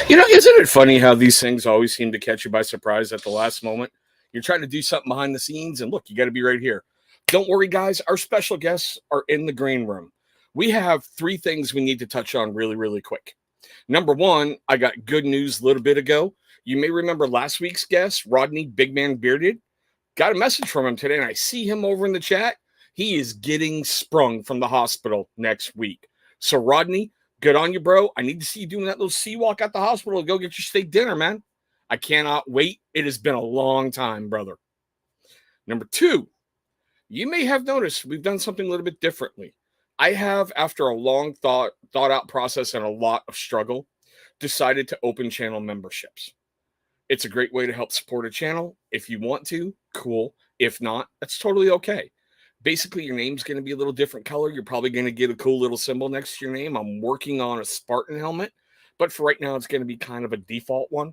Isn't it funny how these things always seem to catch you by surprise at the last moment? You're trying to do something behind the scenes, and look, you got to be right here. Don't worry, guys. Our special guests are in the green room. We have three things we need to touch on really, really quick. Number one, I got good news a little bit ago. You may remember last week's guest, Rodney Big Man Bearded. Got a message from him today, and I see him over in the chat. He is getting sprung from the hospital next week. So, Rodney, good on you, bro. I need to see you doing that little sea walk at the hospital to go get your steak dinner, man. I cannot wait. It has been a long time, brother. Number two, you may have noticed we've done something a little bit differently. I have, after a long thought out process and a lot of struggle, decided to open channel memberships. It's a great way to help support a channel. If you want to, cool. If not, that's totally okay. Basically, your name's going to be a little different color. You're probably going to get a cool little symbol next to your name. I'm working on a Spartan helmet, but for right now, it's going to be kind of a default one.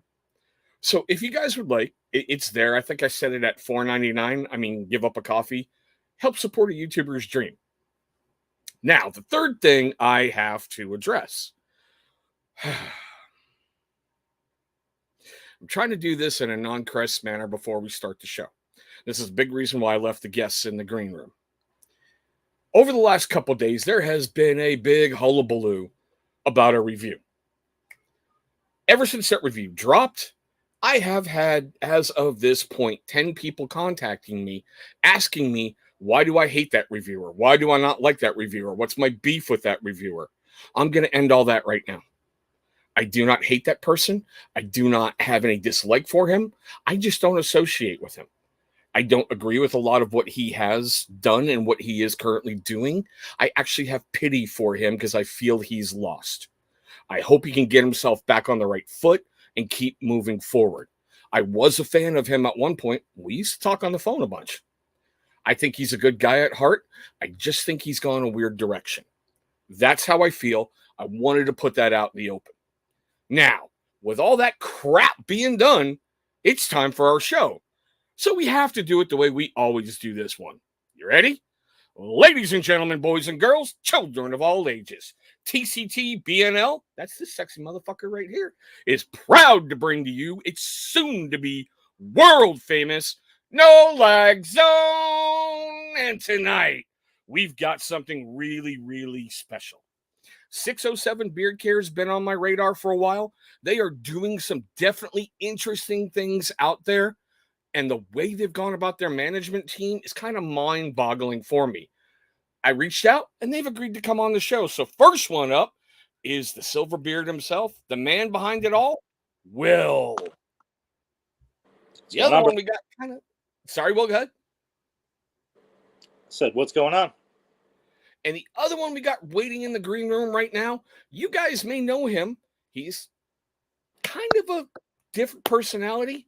So if you guys would like, it's there. I think I set it at $4.99. I mean, give up a coffee. Help support a YouTuber's dream. Now, the third thing I have to address. I'm trying to do this in a non-crest manner before we start the show. This is a big reason why I left the guests in the green room. Over the last couple of days, there has been a big hullabaloo about a review. Ever since that review dropped, I have had, as of this point, 10 people contacting me, asking me, why do I hate that reviewer? Why do I not like that reviewer? What's my beef with that reviewer? I'm going to end all that right now. I do not hate that person. I do not have any dislike for him. I just don't associate with him. I don't agree with a lot of what he has done and what he is currently doing. I actually have pity for him because I feel he's lost. I hope he can get himself back on the right foot and keep moving forward. I was a fan of him at one point. We used to talk on the phone a bunch. I think he's a good guy at heart. I just think he's gone a weird direction. That's how I feel. I wanted to put that out in the open. Now, with all that crap being done, it's time for our show. So we have to do it the way we always do this one. You ready? Ladies and gentlemen, boys and girls, children of all ages, TCT BNL, that's this sexy motherfucker right here, is proud to bring to you its soon-to-be world-famous No Lag Zone. And tonight, we've got something really, really special. 607 Beard Care has been on my radar for a while. They are doing some definitely interesting things out there. And the way they've gone about their management team is kind of mind-boggling for me. I reached out, and they've agreed to come on the show. So first one up is the Silver Beard himself, the man behind it all, Will. The other one we got kind of... Sorry, Will, go ahead. I said, what's going on? And the other one we got waiting in the green room right now, you guys may know him. He's kind of a different personality.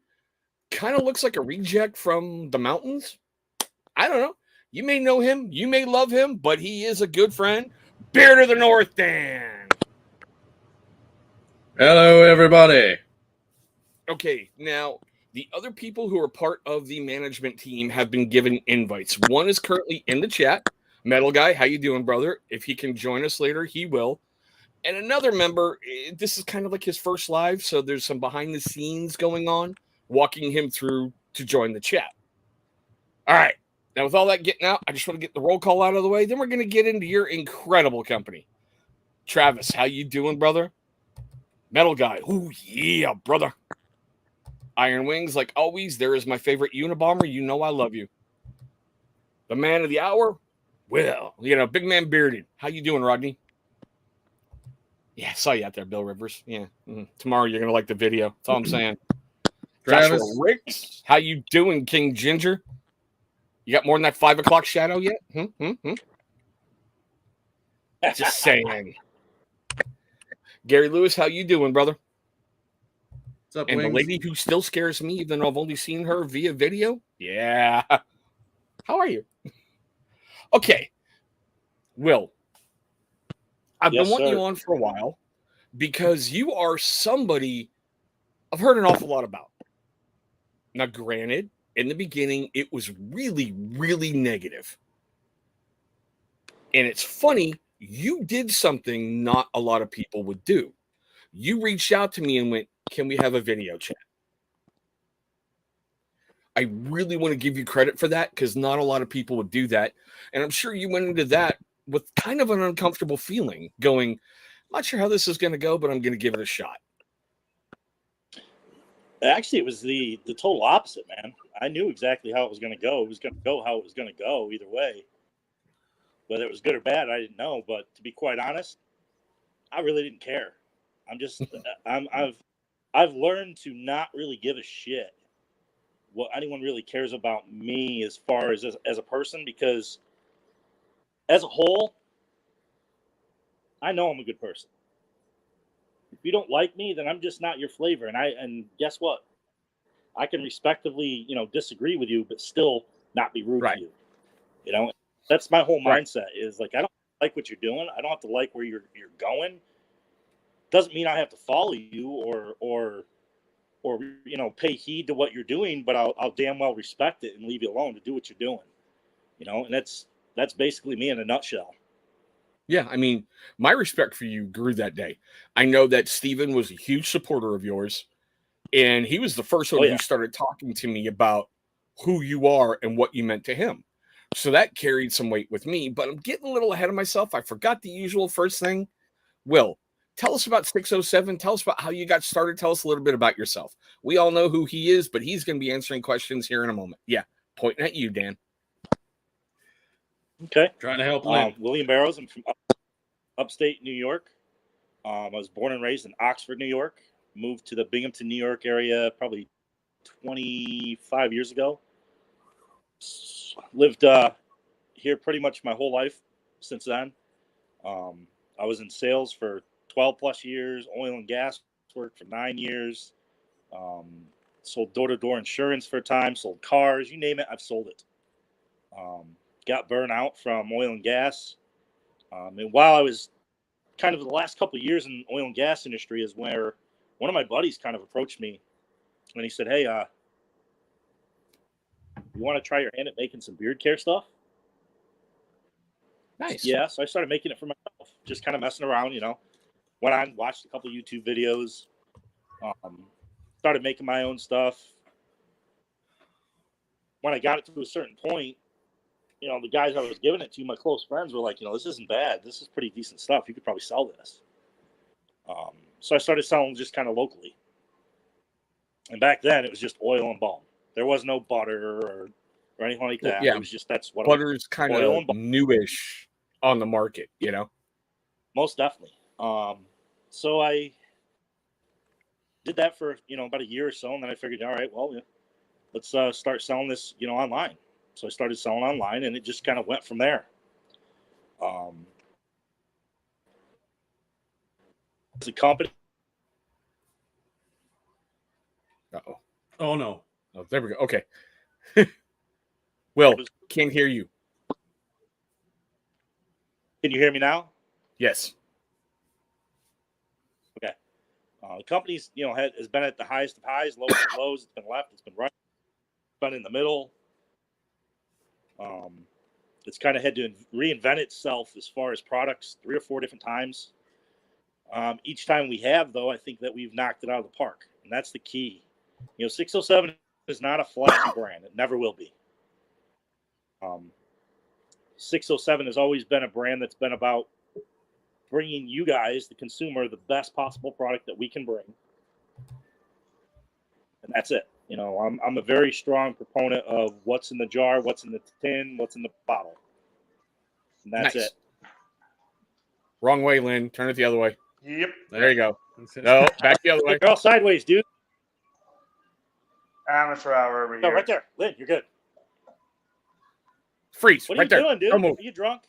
Kind of looks like a reject from the mountains. I don't know. You may know him. You may love him, but he is a good friend. Beard of the North, Dan. Hello, everybody. Okay, now, the other people who are part of the management team have been given invites. One is currently in the chat. Metal Guy, how you doing, brother? If he can join us later, he will. And another member, this is kind of like his first live, so there's some behind the scenes going on, walking him through to join the chat. All right. Now, with all that getting out, I just want to get the roll call out of the way. Then we're going to get into your incredible company. Travis, how you doing, brother? Metal Guy. Oh, yeah, brother. Iron Wings, like always, there is my favorite Unabomber. You know I love you. The man of the hour, Will. Big man bearded. How you doing, Rodney? Yeah, I saw you out there, Bill Rivers. Yeah. Tomorrow you're going to like the video. That's all I'm saying. Travis. Joshua Ricks, how you doing, King Ginger? You got more than that 5 o'clock shadow yet? Just saying. Gary Lewis, how you doing, brother? What's up, and Wings? The lady who still scares me, even though I've only seen her via video. Yeah. How are you? Okay. Will, I've been wanting you on for a while because you are somebody I've heard an awful lot about. Now, granted, in the beginning, it was really, really negative. And it's funny, you did something not a lot of people would do. You reached out to me and went, "Can we have a video chat?" I really want to give you credit for that because not a lot of people would do that. And I'm sure you went into that with kind of an uncomfortable feeling, going, "I'm not sure how this is going to go, but I'm going to give it a shot." Actually, it was the total opposite, man. I knew exactly how it was going to go. It was going to go how it was going to go either way. Whether it was good or bad, I didn't know. But to be quite honest, I really didn't care. I'm just I've learned to not really give a shit what anyone really cares about me as far as a person, because as a whole, I know I'm a good person. If you don't like me, then I'm just not your flavor. And guess what? I can respectively, disagree with you, but still not be rude Right. to you. That's my whole Right. mindset is like, I don't like what you're doing. I don't have to like where you're going. Doesn't mean I have to follow you or pay heed to what you're doing, but I'll damn well respect it and leave you alone to do what you're doing. And that's basically me in a nutshell. Yeah, I mean, my respect for you grew that day. I know that Steven was a huge supporter of yours, and he was the first one Oh who yeah. started talking to me about who you are and what you meant to him. So that carried some weight with me, but I'm getting a little ahead of myself. I forgot the usual first thing. Will, tell us about 607. Tell us about how you got started. Tell us a little bit about yourself. We all know who he is, but he's going to be answering questions here in a moment. Yeah, pointing at you, Dan. Okay. Trying to help Lynn. William Barrows. I'm from upstate New York. I was born and raised in Oxford, New York. Moved to the Binghamton, New York area probably 25 years ago. Lived here pretty much my whole life since then. I was in sales for 12 plus years, oil and gas work for 9 years, sold door-to-door insurance for a time, sold cars, you name it, I've sold it. Got burned out from oil and gas. And while I was kind of the last couple of years in oil and gas industry is where one of my buddies kind of approached me and he said, "Hey, you want to try your hand at making some beard care stuff?" Nice. Yeah, so I started making it for myself, just kind of messing around, Went on, watched a couple YouTube videos, started making my own stuff. When I got it to a certain point, the guys I was giving it to, my close friends, were like, "This isn't bad. This is pretty decent stuff. You could probably sell this." So I started selling just kind of locally. And back then, it was just oil and balm. There was no butter or anything like that. Yeah, It was just that's what butter's kind oil of and balm. newish on the market, Most definitely. So I did that for about a year or so, and then I figured, all right, well, let's start selling this online. So I started selling online, and it just kind of went from there. As a company. Uh-oh. Oh no. Oh, there we go. Okay. Will, can't hear you. Can you hear me now? Yes. Okay. The company's has been at the highest of highs, lowest of lows. It's been left. It's been right. It's been in the middle. It's kind of had to reinvent itself as far as products 3 or 4 different times. Each time we have, though, I think that we've knocked it out of the park, and that's the key. 607 is not a flashy brand. It never will be. 607 has always been a brand that's been about bringing you guys, the consumer, the best possible product that we can bring. And that's it. I'm a very strong proponent of what's in the jar, what's in the tin, what's in the bottle. And that's Nice. it. Wrong way, Lynn. Turn it the other way. Yep. There you go. No, back the other way. You're all sideways, dude. Amateur hour over No, here. right there. Lynn, you're good. Freeze. What are Right you there. doing, dude? Don't move. Are you drunk?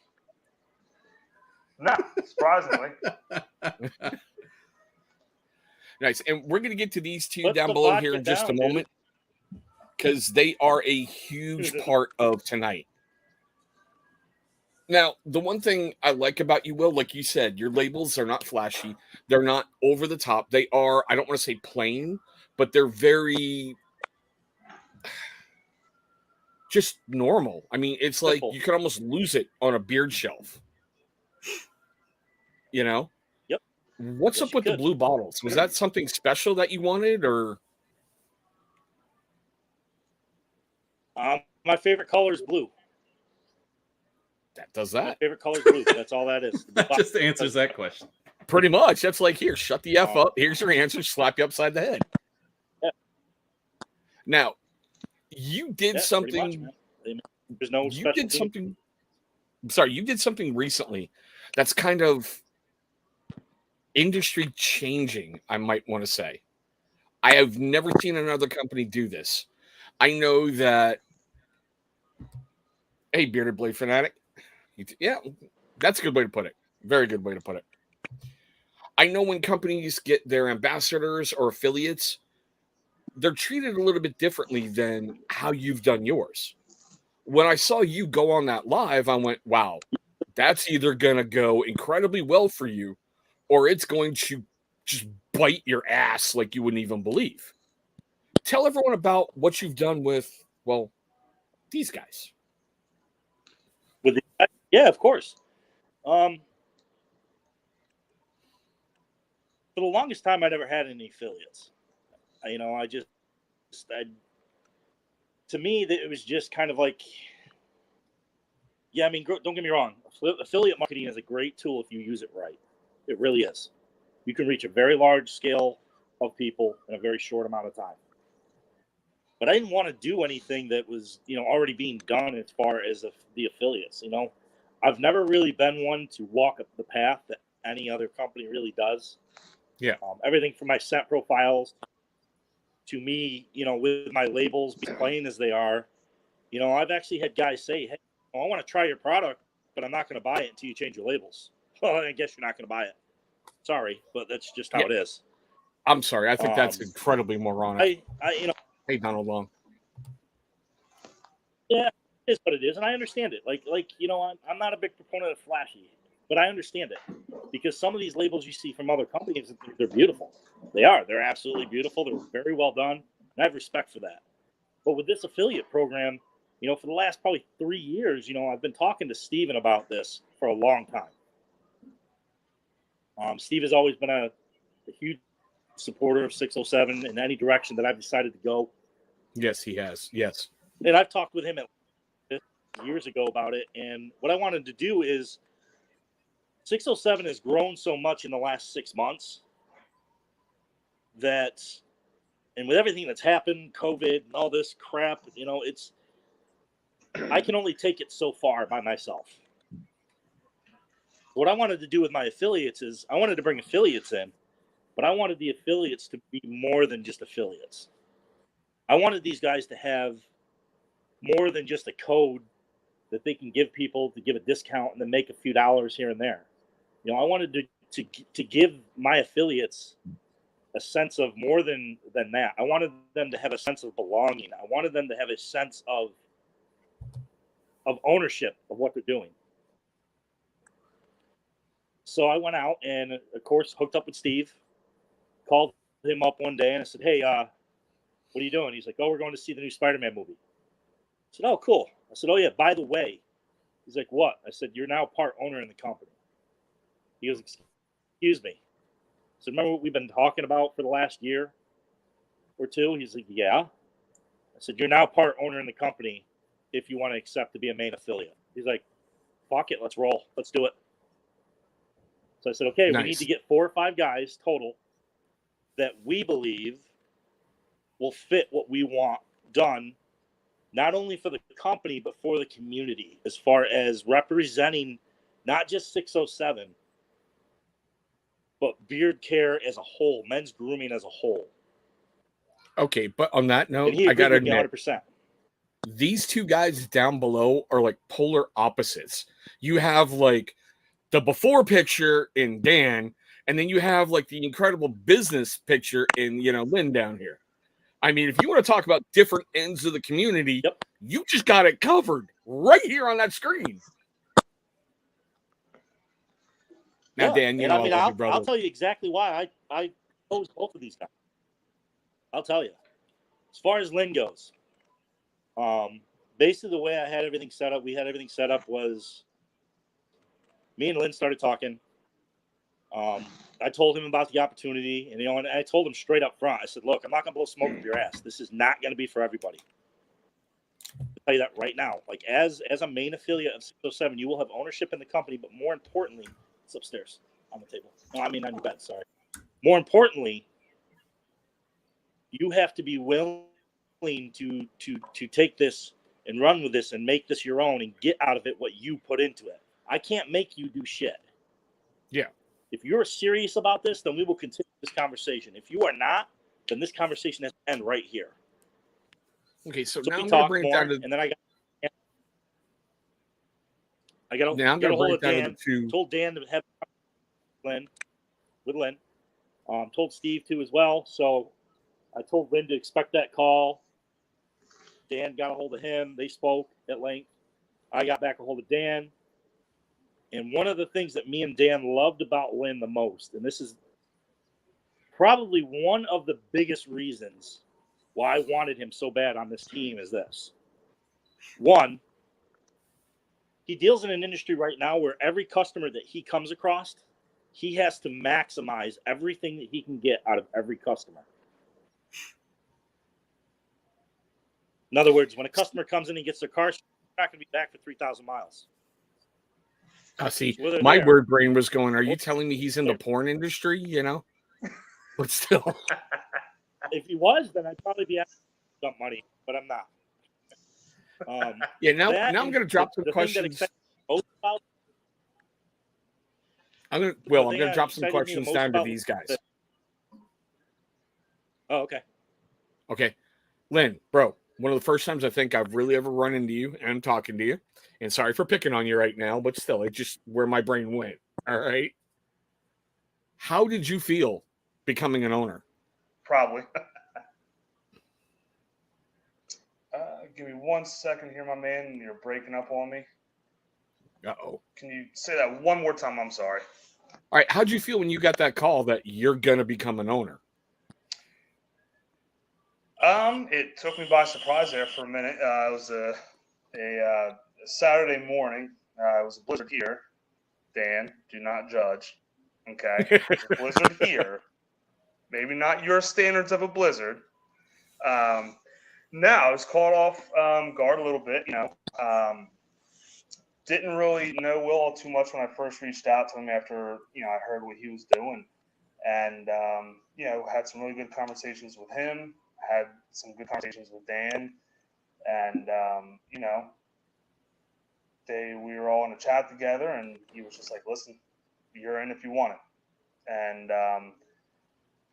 No, surprisingly. Nice. And we're going to get to these two Put down the below here vodka in just down, a moment because they are a huge part of tonight. Now, the one thing I like about you, Will, like you said, your labels are not flashy. They're not over the top. They are, I don't want to say plain, but they're very just normal. I mean, it's Simple. like you can almost lose it on a beard shelf. Yep. What's Yes, up you with the could. blue bottles? Was that something special that you wanted, or My favorite color is blue. that does My that? favorite color is blue. That's all that is. The blue That bottle just answers does- that question. Pretty much. That's like, here, shut the F Um, up. Here's your answer. Slap you upside the head. Yeah. Now, you did Yeah, pretty much, something. man. There's no You special did theme. something. Sorry, you did something recently that's kind of industry changing, I might want to say. I have never seen another company do this. I know that, hey, Bearded Blade Fanatic. Yeah, that's a good way to put it. Very good way to put it. I know when companies get their ambassadors or affiliates, they're treated a little bit differently than how you've done yours. When I saw you go on that live, I went, wow, that's either going to go incredibly well for you or it's going to just bite your ass like you wouldn't even believe. Tell everyone about what you've done with, well, these guys. Yeah, of course. For the longest time, I never had any affiliates. To me, it was just kind of like, yeah, I mean, don't get me wrong. Affiliate marketing is a great tool if you use it right. It really is. You can reach a very large scale of people in a very short amount of time. But I didn't want to do anything that was, already being done as far as the affiliates. I've never really been one to walk up the path that any other company really does. Yeah. Everything from my scent profiles to me, with my labels being plain as they are. I've actually had guys say, hey, I want to try your product, but I'm not going to buy it until you change your labels. Well, I guess you're not going to buy it. Sorry, but that's just how it is. I'm sorry. I think that's Um, incredibly moronic. I Hey, Donald Long. Yeah, it is what it is, and I understand it. I'm not a big proponent of flashy, but I understand it because some of these labels you see from other companies, they're beautiful. They are. They're absolutely beautiful. They're very well done, and I have respect for that. But with this affiliate program, for the last probably 3 years, I've been talking to Steven about this for a long time. Steve has always been a huge supporter of 607 in any direction that I've decided to go. Yes, he has. Yes. And I've talked with him years ago about it. And what I wanted to do is 607 has grown so much in the last 6 months that, and with everything that's happened, COVID and all this crap, I can only take it so far by myself. What I wanted to do with my affiliates is I wanted to bring affiliates in, but I wanted the affiliates to be more than just affiliates. I wanted these guys to have more than just a code that they can give people to give a discount and then make a few dollars here and there. I wanted to give my affiliates a sense of more than that. I wanted them to have a sense of belonging. I wanted them to have a sense of ownership of what they're doing. So I went out and, of course, hooked up with Steve, called him up one day, and I said, hey, what are you doing? He's like, oh, we're going to see the new Spider-Man movie. I said, oh, cool. I said, oh, yeah, by the way. He's like, what? I said, you're now part owner in the company. He goes, excuse me. So remember what we've been talking about for the last year or two? He's like, yeah. I said, you're now part owner in the company if you want to accept to be a main affiliate. He's like, fuck it, let's roll. Let's do it. So I said, okay, Nice. We need to get 4 or 5 guys total that we believe will fit what we want done, not only for the company, but for the community, as far as representing not just 607, but beard care as a whole, men's grooming as a whole. Okay, but on that And note, he I agreed gotta with me admit, 100%. these two guys down below are like polar opposites. You have like the before picture in Dan, and then you have like the incredible business picture in Lynn down here. I mean, if you want to talk about different ends of the community, Yep. you just got it covered right here on that screen. Now, Dan, and I I mean, love you, brother. I'll tell you exactly why I chose both of these guys. I'll tell you. As far as Lynn goes, basically the way I had everything set up, we had everything set up was me and Lynn started talking. I told him about the opportunity, and and I told him straight up front. I said, "Look, I'm not gonna blow smoke up your ass. This is not gonna be for everybody. I'll tell you that right now. Like as a main affiliate of 607, you will have ownership in the company, but more importantly, it's upstairs on the table. No, I mean on your bed. Sorry. More importantly, you have to be willing to take this and run with this and make this your own and get out of it what you put into it. I can't make you do shit. Yeah. If you're serious about this, then we will continue this conversation. If you are not, then this conversation has to end right here. Okay, so So now we I'm going to talked bring it more, down to. and then I got Now I'm going a to hold break of down to Dan. the two. Told Dan to have with Lynn. Told Steve too as well. So I told Lynn to expect that call. Dan got a hold of him. They spoke at length. I got back a hold of Dan. And one of the things that me and Dan loved about Lynn the most, and this is probably one of the biggest reasons why I wanted him so bad on this team, is this. One, he deals in an industry right now where every customer that he comes across, he has to maximize everything that he can get out of every customer. In other words, when a customer comes in and gets their car, they're not going to be back for 3,000 miles. See, So my there, word brain was going, are you telling me he's in the porn industry, But still. If he was, then I'd probably be asking some money, but I'm not. Yeah, now I'm going to drop some questions. I'm going to drop some questions down to these guys. Oh, okay. Okay. Lynn, bro, one of the first times I think I've really ever run into you and I'm talking to you. And sorry for picking on you right now, but still, it's just where my brain went. All right. How did you feel becoming an owner? Probably. Give me 1 second here, my man. You're breaking up on me. Uh-oh. Can you say that one more time? I'm sorry. All right. How'd you feel when you got that call that you're going to become an owner? It took me by surprise there for a minute. It was a Saturday morning. It was a blizzard here. Dan, do not judge. Okay, it was a blizzard here. Maybe not your standards of a blizzard. No, I was caught off guard a little bit. Didn't really know Will all too much when I first reached out to him after I heard what he was doing, and had some really good conversations with him. Had some good conversations with Dan, and we were all in a chat together, and he was just like, "Listen, you're in if you want it." And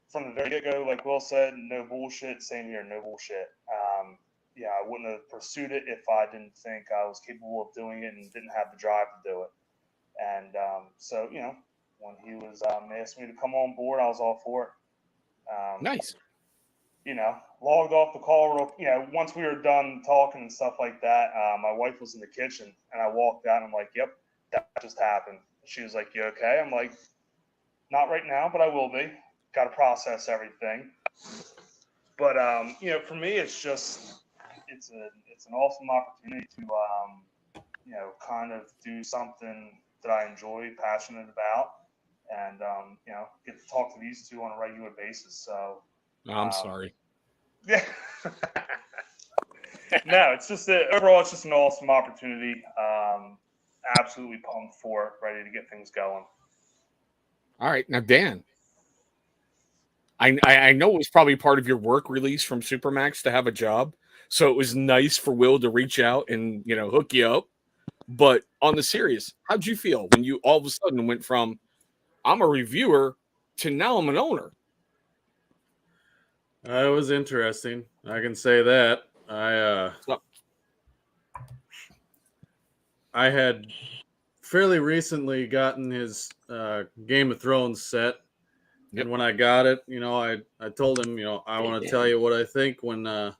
from the very get-go, like Will said, no bullshit. Same here, no bullshit. I wouldn't have pursued it if I didn't think I was capable of doing it and didn't have the drive to do it. And so, when he was asked me to come on board, I was all for it. Nice. Logged off the call once we were done talking and stuff like that, my wife was in the kitchen and I walked out and I'm like, yep, that just happened. She was like, you okay? I'm like, not right now, but I will be. Got to process everything. But, for me, it's an awesome opportunity to, kind of do something that I enjoy, passionate about, and, get to talk to these two on a regular basis. So, I'm sorry. Yeah. No, it's just overall, it's just an awesome opportunity. Absolutely pumped for it, ready to get things going. All right. Now, Dan, I know it was probably part of your work release from Supermax to have a job. So it was nice for Will to reach out and, hook you up. But on the serious, how'd you feel when you all of a sudden went from I'm a reviewer to now I'm an owner? It was interesting. I can say that. I had fairly recently gotten his Game of Thrones set. Yep. And when I got it, I told him, I want to tell you what I think when I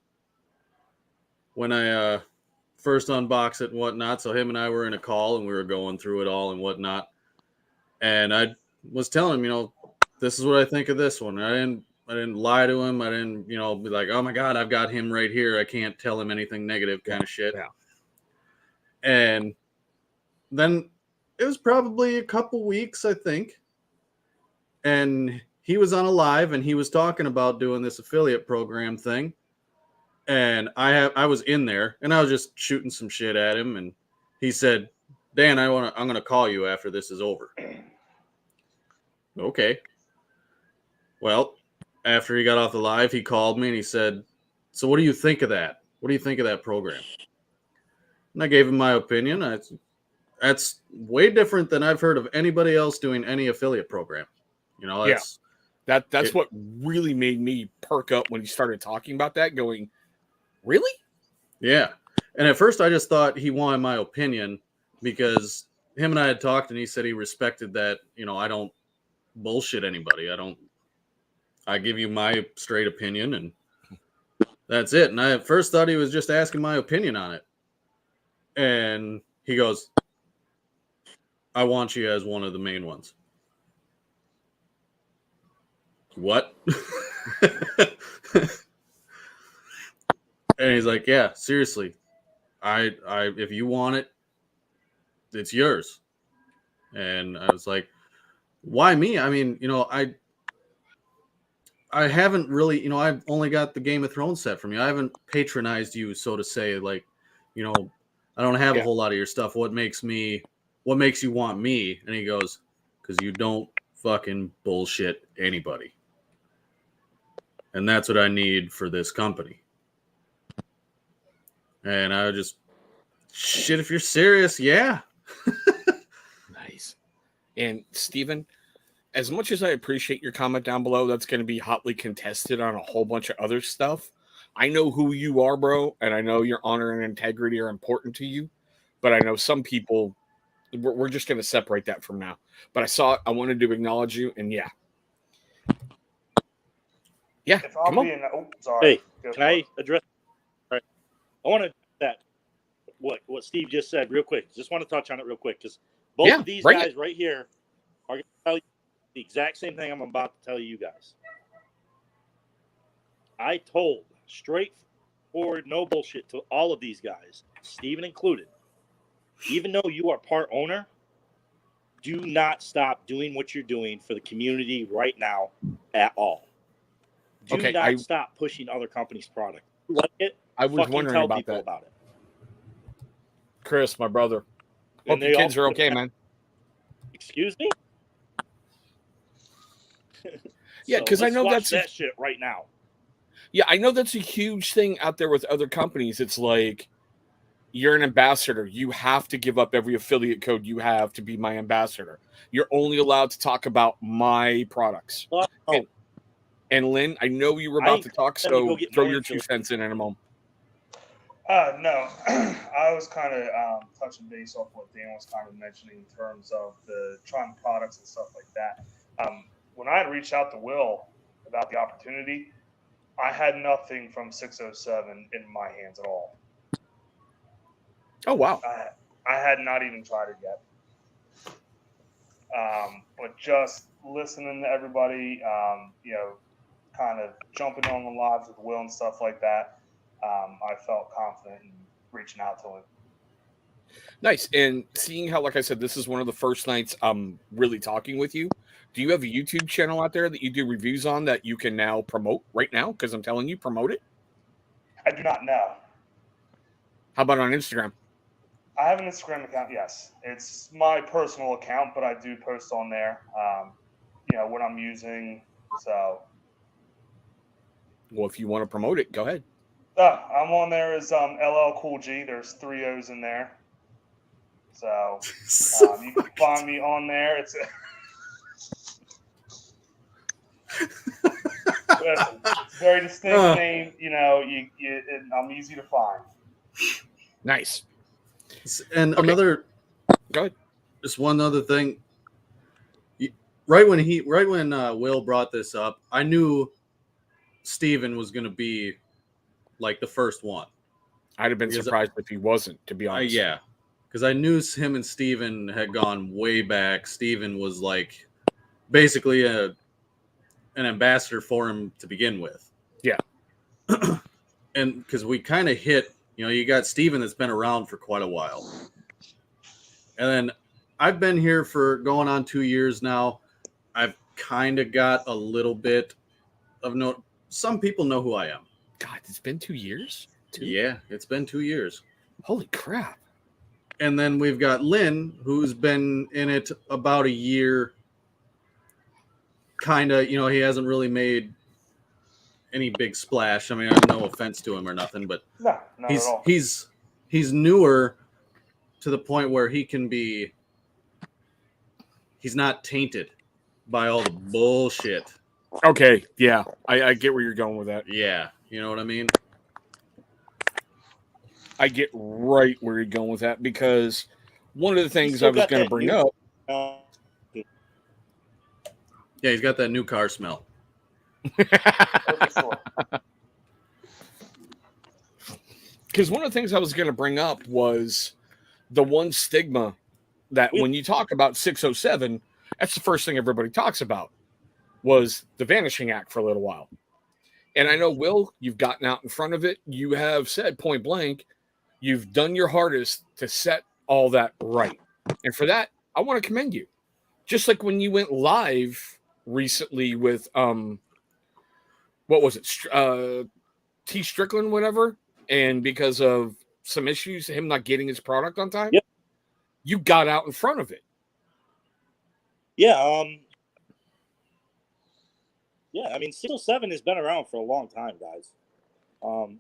first unbox it and whatnot. So him and I were in a call and we were going through it all and whatnot. And I was telling him, this is what I think of this one. I didn't lie to him. I didn't, be like, oh my God, I've got him right here. I can't tell him anything negative kind of shit. Yeah. And then it was probably a couple weeks, I think. and he was on a live and he was talking about doing this affiliate program thing. And I was in there and I was just shooting some shit at him. And he said, Dan, I'm going to call you after this is over. Okay. Well, after he got off the live, he called me and he said, so what do you think of that? What do you think of that program? And I gave him my opinion. That's way different than I've heard of anybody else doing any affiliate program. You know, that's what really made me perk up when he started talking about that, going, really? Yeah. And at first I just thought he wanted my opinion because him and I had talked and he said he respected that, you know, I don't bullshit anybody. I give you my straight opinion and that's it. And I at first thought he was just asking my opinion on it. And he goes, I want you as one of the main ones. What? And he's like, yeah, seriously. I if you want it, it's yours. And I was like, why me? I mean, you know, I haven't really, you know, I've only got the Game of Thrones set from you. I haven't patronized you, so to say, like, you know, I don't have a whole lot of your stuff. What makes you want me? And he goes, because you don't fucking bullshit anybody. And that's what I need for this company. And I just, shit, if you're serious, yeah. Nice. And Steven, as much as I appreciate your comment down below, that's going to be hotly contested on a whole bunch of other stuff. I know who you are, bro, and I know your honor and integrity are important to you. But I know some people, we're just going to separate that from now. But I saw it, I wanted to acknowledge you, and yeah. Yeah, If I'm being, sorry. Hey, can I address? All right, I want to that what Steve just said real quick. Just want to touch on it real quick because both of these guys right here are going to tell you the exact same thing I'm about to tell you guys. I told straightforward, no bullshit to all of these guys, Steven included. Even though you are part owner, do not stop doing what you're doing for the community right now at all. Do not stop pushing other companies' product. Like it, I was wondering tell about people that. About it. Chris, my brother. Hope And your kids are okay, man. Excuse me? Yeah, because I know that's that shit right now. Yeah, I know that's a huge thing out there with other companies. It's like, you're an ambassador. You have to give up every affiliate code you have to be my ambassador. You're only allowed to talk about my products. Well, and Lynn, I know you were about to talk, so throw your 2 cents in a moment. No, I was kind of touching base off what Dan was kind of mentioning in terms of the trying products and stuff like that. When I had reached out to Will about the opportunity, I had nothing from 607 in my hands at all. Oh, wow. I had not even tried it yet. But just listening to everybody, you know, kind of jumping on the lives with Will and stuff like that, I felt confident in reaching out to him. Nice. And seeing how, like I said, this is one of the first nights I'm really talking with you. Do you have a YouTube channel out there that you do reviews on that you can now promote right now? Because I'm telling you, promote it. I do not know. How about on Instagram? I have an Instagram account, yes. It's my personal account, but I do post on there, you know, when I'm using, so. Well, if you want to promote it, go ahead. I'm on there as LL Cool G. There's 3 O's in there. So you can find me on there. It's a very distinct name. You know, I'm easy to find. Nice. And go ahead. Just one other thing. Right when Will brought this up, I knew Steven was going to be like the first one. I'd have been surprised if he wasn't, to be honest. Yeah. Because I knew him and Steven had gone way back. Steven was like basically an ambassador for him to begin with. Yeah. And because we kind of hit, you know, you got Steven that's been around for quite a while. And then I've been here for going on 2 years now. I've kind of got a little bit of no. Some people know who I am. God, it's been 2 years? Yeah, it's been 2 years. Holy crap. And then we've got Lynn, who's been in it about a year. Kind of, he hasn't really made any big splash. I mean, no offense to him or nothing, but No, not at all. he's newer to the point where he's not tainted by all the bullshit. Okay, yeah. I get where you're going with that. Yeah, you know what I mean? I get right where you're going with that because one of the things still I was got going to that bring new- up. Yeah, he's got that new car smell. For sure. Because one of the things I was going to bring up was the one stigma that when you talk about 607, that's the first thing everybody talks about was the Vanishing Act for a little while. And I know, Will, you've gotten out in front of it. You have said point blank, you've done your hardest to set all that right. And for that, I want to commend you. Just like when you went live recently with, what was it? T. Strickland, whatever. And because of some issues, him not getting his product on time, Yep. You got out in front of it. Yeah, I mean, 607 has been around for a long time, guys. And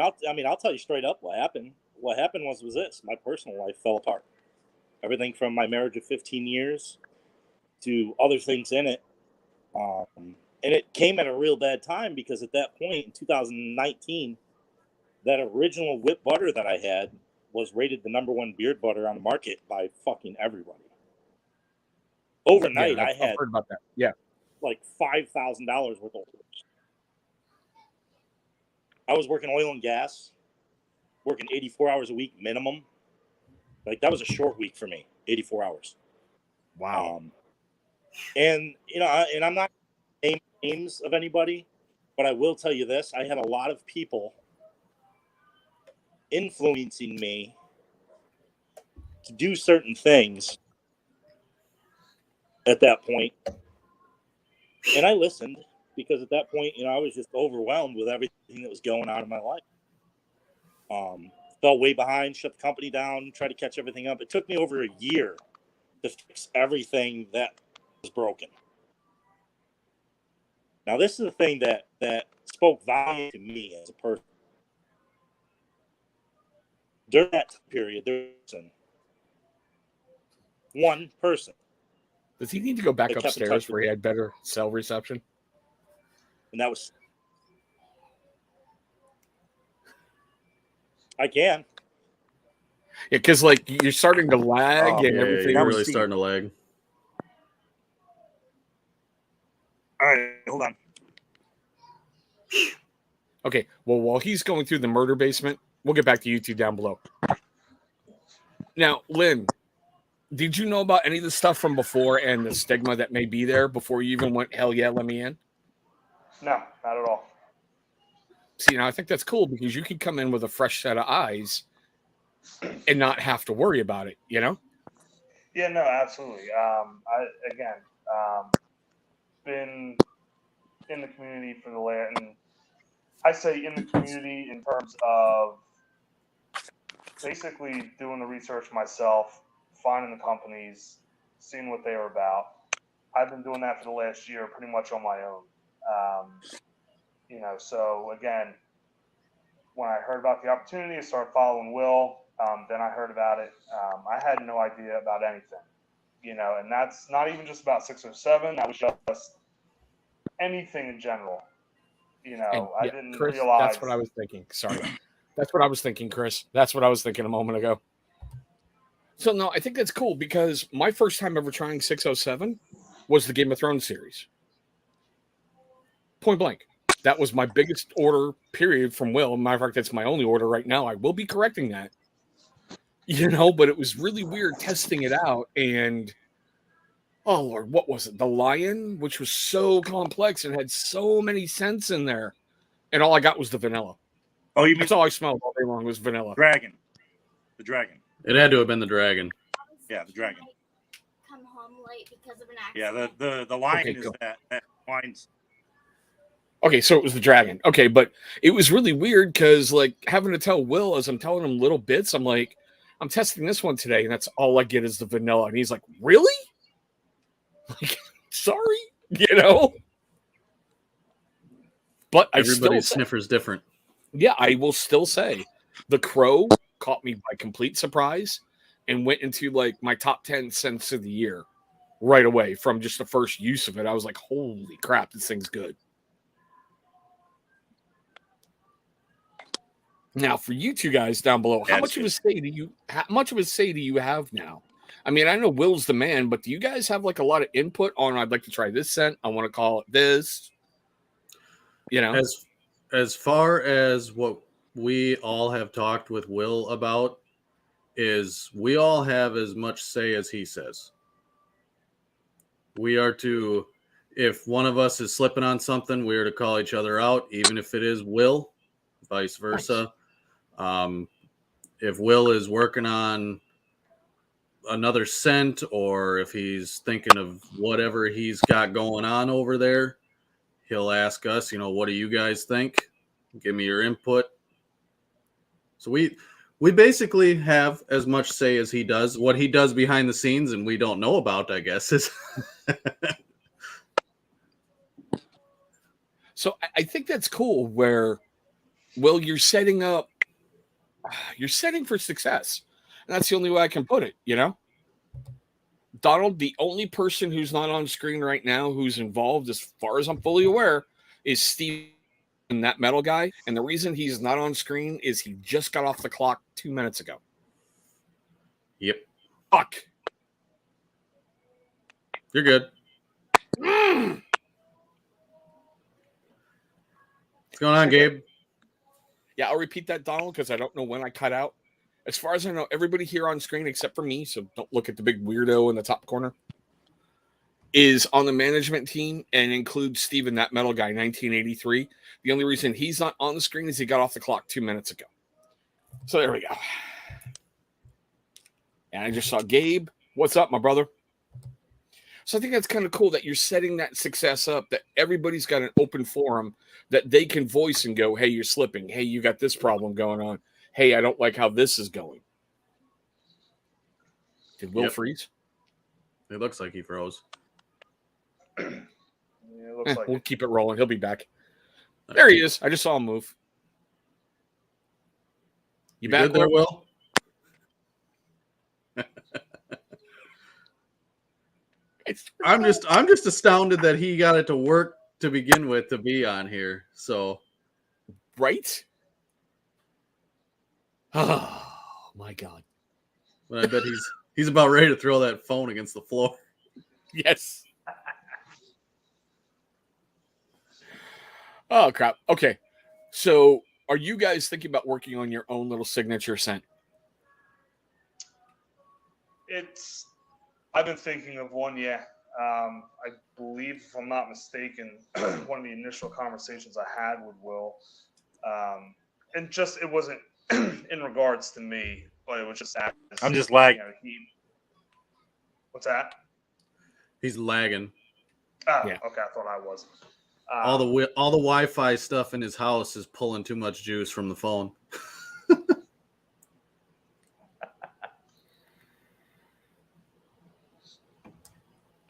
I'll tell you straight up what happened. What happened was this: my personal life fell apart. Everything from my marriage of 15 years to other things in it, and it came at a real bad time because at that point in 2019, that original whip butter that I had was rated the #1 beard butter on the market by fucking everybody. Overnight, Yeah, I I've had heard about that. Yeah. like $5,000 worth of orders. I was working oil and gas, working 84 hours a week minimum. Like that was a short week for me, 84 hours. Wow. And and I'm not naming names of anybody, but I will tell you this: I had a lot of people influencing me to do certain things at that point, and I listened because at that point, I was just overwhelmed with everything that was going on in my life. Fell way behind, shut the company down, tried to catch everything up. It took me over a year to fix everything that was broken. Now, this is the thing that spoke volume to me as a person. During that period, there was one person, Does he need to go back They kept in upstairs touch where with he me. had better cell reception? and that was I can. Yeah, because like you're starting to lag and Yeah, everything. you're That was really Steve. starting to lag. All right, hold on. Okay, well, while he's going through the murder basement, we'll get back to you two down below. Now, Lynn, did you know about any of the stuff from before and the stigma that may be there before you even went, hell yeah, let me in? No, not at all. See, now I think that's cool because you can come in with a fresh set of eyes and not have to worry about it, you know? Yeah, no, absolutely. Been in the community for the last, and I say in the community in terms of basically doing the research myself, finding the companies, seeing what they were about. I've been doing that for the last year, pretty much on my own. So again, when I heard about the opportunity, I started following Will. Then I heard about it. I had no idea about anything, and that's not even just about 607. That was just anything in general. I didn't Chris, realize. that's what I was thinking. Sorry. That's what I was thinking, Chris. That's what I was thinking a moment ago. So, no, I think that's cool because my first time ever trying 607 was the Game of Thrones series. Point blank. That was my biggest order, period, from Will. Matter of fact, that's my only order right now. I will be correcting that. But it was really weird testing it out. And, oh, Lord, what was it? The Lion, which was so complex and had so many scents in there. And all I got was the vanilla. Oh, you mean That's all I smelled all day long was vanilla. dragon? The dragon. It had to have been the dragon. Yeah, the dragon. come home late because of an Yeah, accident. the line Okay, is go. that wine's Okay, so it was the dragon. Okay, but it was really weird because like having to tell Will as I'm telling him little bits, I'm like, I'm testing this one today, and that's all I get is the vanilla. And he's like, really? Like, sorry, you know? But I still Everybody's say, sniffer's different. yeah, I will still say the crow caught me by complete surprise and went into like my top 10 scents of the year right away from just the first use of it. I was like, holy crap, this thing's good. Now, for you two guys down below, how Yeah, much of a it's say do you have now? I mean, I know Will's the man, but do you guys have like a lot of input on? I'd like to try this scent. I want to call it this. You know, As far as what we all have talked with Will about is we all have as much say as he says. We are to, if one of us is slipping on something, we are to call each other out, even if it is Will, vice versa. If Will is working on another scent or if he's thinking of whatever he's got going on over there, he'll ask us, what do you guys think? Give me your input. So we basically have as much say as he does. What he does behind the scenes and we don't know about, I guess, is so I think that's cool. Where, Will, you're setting for success, and that's the only way I can put it. You know, Donald, the only person who's not on screen right now who's involved, as far as I'm fully aware, is Steve, that metal guy. And the reason he's not on screen is he just got off the clock 2 minutes ago. Yep. Fuck. You're good. Mm. What's going on, Gabe? Yeah, I'll repeat that, Donald, because I don't know when I cut out. As far as I know, everybody here on screen except for me, so don't look at the big weirdo in the top corner, is on the management team and includes Steven, that metal guy, 1983. The only reason he's not on the screen is he got off the clock 2 minutes ago. So there we go. And I just saw Gabe. What's up, my brother? So I think that's kind of cool that you're setting that success up, that everybody's got an open forum that they can voice and go, hey, you're slipping. Hey, you got this problem going on. Hey, I don't like how this is going. Did Will freeze? It looks like he froze. Yeah, it looks like We'll it. keep it rolling. He'll be back. There he is. I just saw him move. You back good there, Will? I'm just astounded that he got it to work to begin with to be on here. So, right? Oh my God! But I bet he's about ready to throw that phone against the floor. Yes. Oh crap! Okay, so are you guys thinking about working on your own little signature scent? I've been thinking of one, yeah. I believe, if I'm not mistaken, one of the initial conversations I had with Will, and just it wasn't in regards to me, but it was just as I'm just like, what's that? He's lagging. Oh, Yeah. okay, I thought I was. All the Wi-Fi stuff in his house is pulling too much juice from the phone.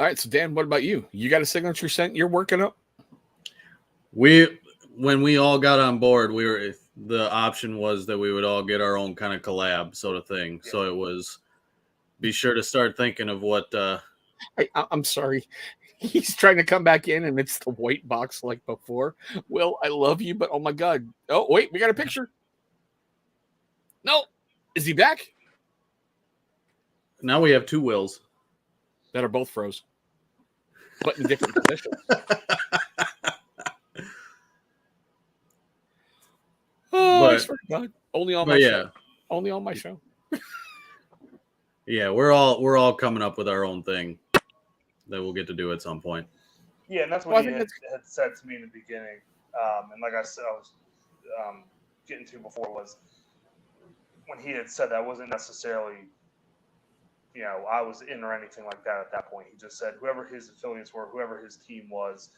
All right, so Dan, what about you? You got a signature scent you're working up? When we all got on board, the option was that we would all get our own kind of collab sort of thing. Yeah. So it was be sure to start thinking of what. I'm sorry. He's trying to come back in, and it's the white box like before. Will, I love you, but oh my God. Oh, wait, we got a picture. No. Is he back? Now we have two Wills that are both froze, but in different positions. Oh, I swear to God. Only on my show. Only on my show. Yeah, we're all coming up with our own thing that we'll get to do at some point. Yeah, and that's what he had said to me in the beginning. And like I said, I was getting to before was when he had said that wasn't necessarily I was in or anything like that at that point. He just said whoever his affiliates were, whoever his team was,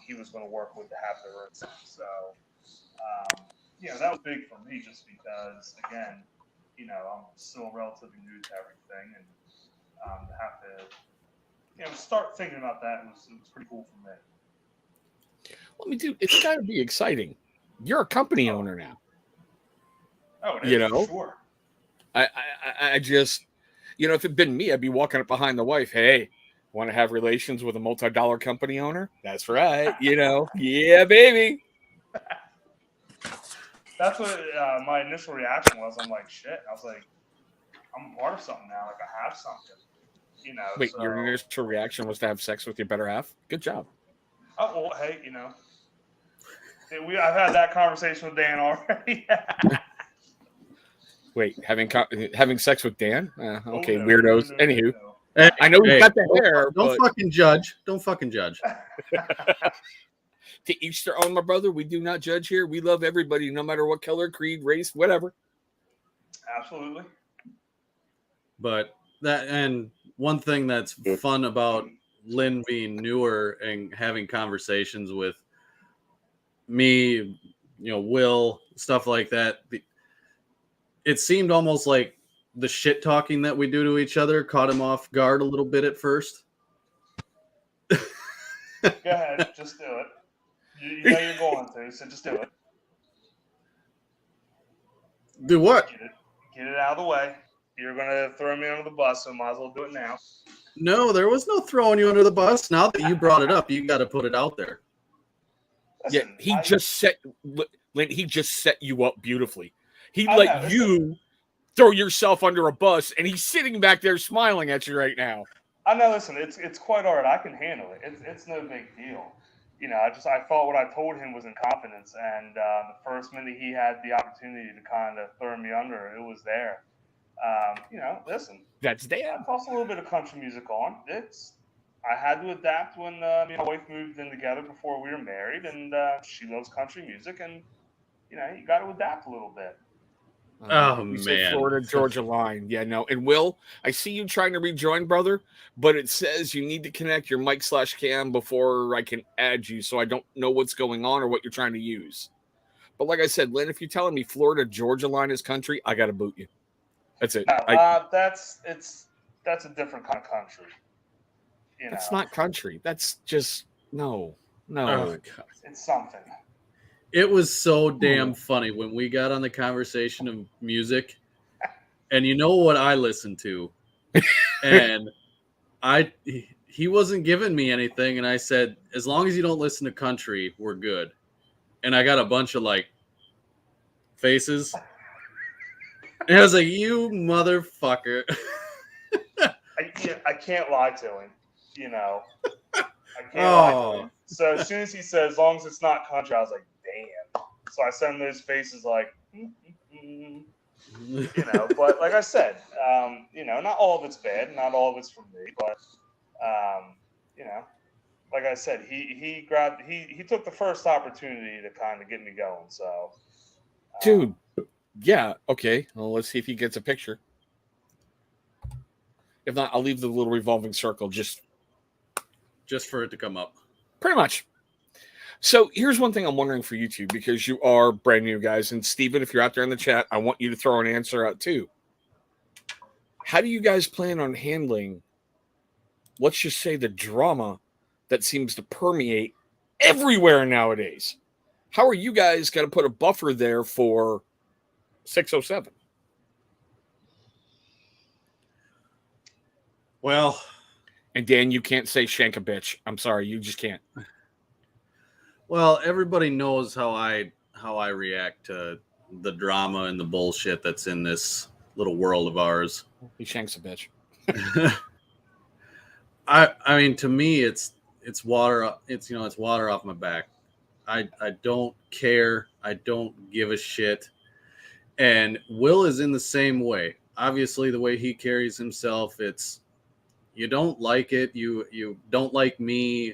he was going to work with to have their own sound. So, that was big for me just because, again, I'm still relatively new to everything, and to have to, start thinking about that it was pretty cool for me. Well, I mean, dude, it's got to be exciting. You're a company owner now. Oh, it is, for sure. I just, if it'd been me, I'd be walking up behind the wife. Hey, want to have relations with a multi-dollar company owner? That's right. Yeah, baby. That's what my initial reaction was. I'm like, shit. I was like, I'm part of something now. Like, I have something. Wait, So, your initial reaction was to have sex with your better half? Good job. Oh, well, hey, I've had that conversation with Dan already. Wait, having sex with Dan? Okay, no, weirdos. No, Anywho, Hey, I know he's got the hair. Don't fucking judge. Don't fucking judge. To each their own, my brother. We do not judge here. We love everybody, no matter what color, creed, race, whatever. Absolutely. But and one thing that's fun about Lynn being newer and having conversations with me, Will, stuff like that, it seemed almost like the shit talking that we do to each other caught him off guard a little bit at first. Go ahead, just do it. You know you're going to, so just do it. Do what? Get it out of the way. You're going to throw me under the bus, so might as well do it now. No, there was no throwing you under the bus. Now that you brought it up, you got to put it out there. Listen, he just set you up beautifully. He let you throw yourself under a bus, and he's sitting back there smiling at you right now. I know. Listen, it's quite all right. I can handle it. It's no big deal. I thought what I told him was in confidence, and the first minute he had the opportunity to kind of throw me under, it was there. Listen, that's Dan. I tossed a little bit of country music on. I had to adapt when me and my wife moved in together before we were married, and she loves country music, and you got to adapt a little bit. Oh, you man. Say Florida Georgia line. Yeah, no. And Will, I see you trying to rejoin, brother, but it says you need to connect your mic/cam before I can add you, so I don't know what's going on or what you're trying to use. But like I said, Lynn, if you're telling me Florida Georgia line is country, I got to boot you. That's it. No, that's a different kind of country. That's not country. That's just no. Oh, it's something. It was so damn funny when we got on the conversation of music, and you know what I listened to, and he wasn't giving me anything, and I said, as long as you don't listen to country, we're good. And I got a bunch of faces, and I was like, you motherfucker. I can't lie to him, I can't lie to him. So as soon as he said, as long as it's not country, I was like, damn. So I sent him those faces like, but like I said, not all of it's bad, not all of it's from me, but, like I said, he took the first opportunity to kind of get me going. So, dude, yeah, okay. Well, let's see if he gets a picture. If not, I'll leave the little revolving circle just for it to come up. Pretty much. So here's one thing I'm wondering for you two, because you are brand new guys. And Steven, if you're out there in the chat, I want you to throw an answer out too. How do you guys plan on handling, let's just say, the drama that seems to permeate everywhere nowadays? How are you guys going to put a buffer there for 607? Well, and Dan, you can't say shank a bitch. I'm sorry, you just can't. Well, everybody knows how I react to the drama and the bullshit that's in this little world of ours. He shanks a bitch. I mean, to me, it's water. It's water off my back. I don't care. I don't give a shit. And Will is in the same way. Obviously, the way he carries himself, it's, you don't like it. You don't like me.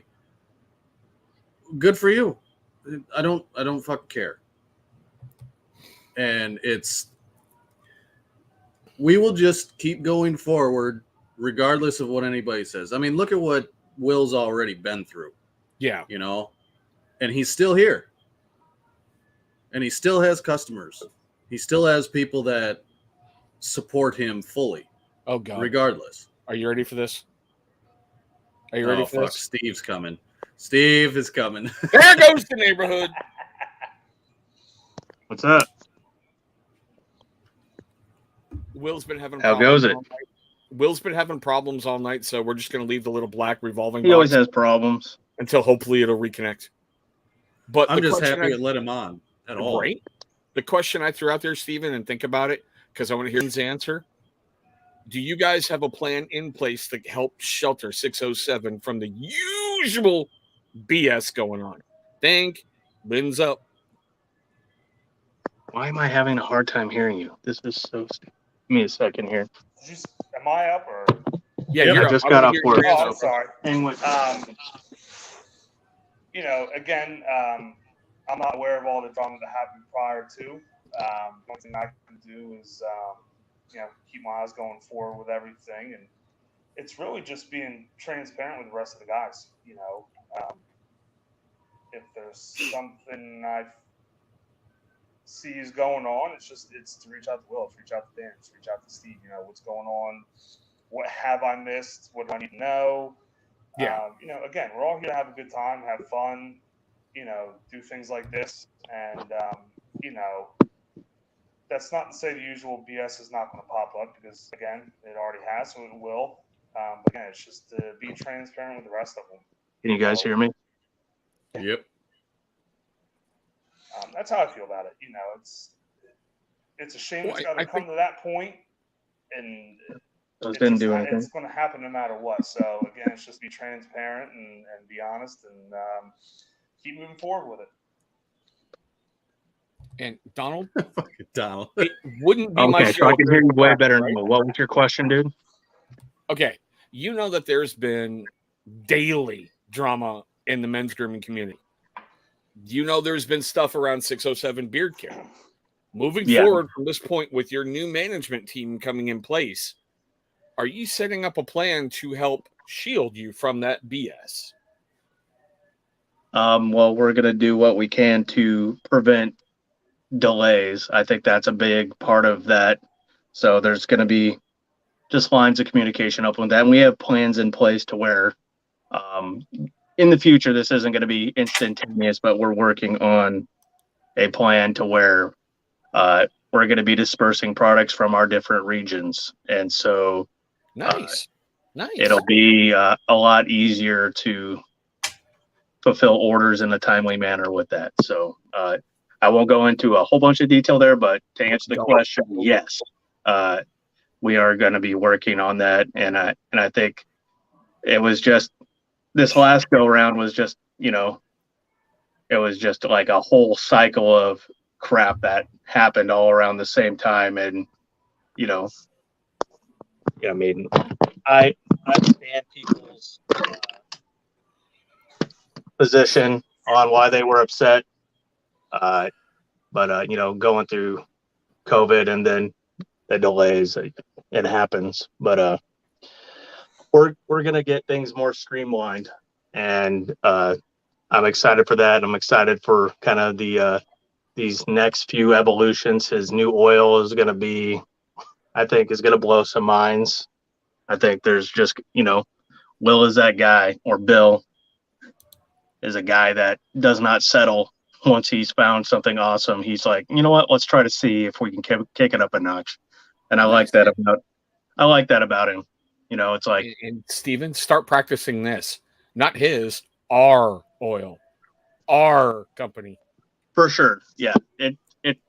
Good for you. I don't fucking care. And it's, we will just keep going forward regardless of what anybody says. I mean, look at what Will's already been through. Yeah. You know, and he's still here. And he still has customers. He still has people that support him fully. Oh, God. Regardless. Are you ready for this? Are you ready for this? Steve's coming. Steve is coming. There goes the neighborhood. What's up? Will's been having How problems goes it? all night. Will's been having problems all night, so we're just going to leave the little black revolving He always box has problems. until hopefully it'll reconnect. But I'm the just question happy to let him on at all. Right? The question I threw out there, Steven, and think about it, because I want to hear his answer. Do you guys have a plan in place to help shelter 607 from the usual BS going on? Think, lens up. Why am I having a hard time hearing you? This is so stupid. Give me a second here. Am I up or? Yeah, Yep, you're I up. just I got wanna off hear work. your Oh, answer. I'm sorry. Hang with You know, again, I'm not aware of all the drama that happened prior to. One thing I can do is, you know, keep my eyes going forward with everything, and it's really just being transparent with the rest of the guys. You know, if there's something I see is going on, it's to reach out to Will, it's reach out to Dan, it's reach out to Steve. You know, what's going on? What have I missed? What do I need to know? Yeah. You know, again, we're all here to have a good time, have fun, you know, do things like this. And, you know, that's not to say the usual BS is not going to pop up because, again, it already has, so it will. But again, it's just to be transparent with the rest of them. Can you guys hear me? Yep. That's how I feel about it. You know, it's a shame Well, it's got to I come think- to that point, and Those didn't do anything. it's going to happen no matter what. So again, it's just be transparent and be honest and keep moving forward with it. And Donald, Fucking Donald. it wouldn't be my Okay, show. so I if can there hear you was way traffic, better right? now. What was your question, dude? Okay, you know that there's been daily drama in the men's grooming community. You know there's been stuff around 607 beard care. Moving Yeah. forward from this point with your new management team coming in place, are you setting up a plan to help shield you from that BS? Well, we're going to do what we can to prevent delays. I think that's a big part of that. So there's going to be just lines of communication up with that. And we have plans in place to where in the future, this isn't going to be instantaneous, but we're working on a plan to where we're going to be dispersing products from our different regions. And so Nice. it'll be a lot easier to fulfill orders in a timely manner with that. So I won't go into a whole bunch of detail there, but to answer the question, yes, we are going to be working on that. And I think it was just this last go around was just, you know, it was just like a whole cycle of crap that happened all around the same time. And, you know, yeah, I mean, I understand people's position on why they were upset. But you know, going through COVID and then the delays, it happens. But we're gonna get things more streamlined, and I'm excited for that. I'm excited for kind of these next few evolutions. His new oil is gonna be, I think, is gonna blow some minds. I think there's just, you know, Will is that guy, or Bill is a guy that does not settle once he's found something awesome. He's like, you know what? Let's try to see if we can kick it up a notch. And I like that about him. You know, it's like, and Steven, start practicing this. Not his, our oil, our company. for sure. Yeah.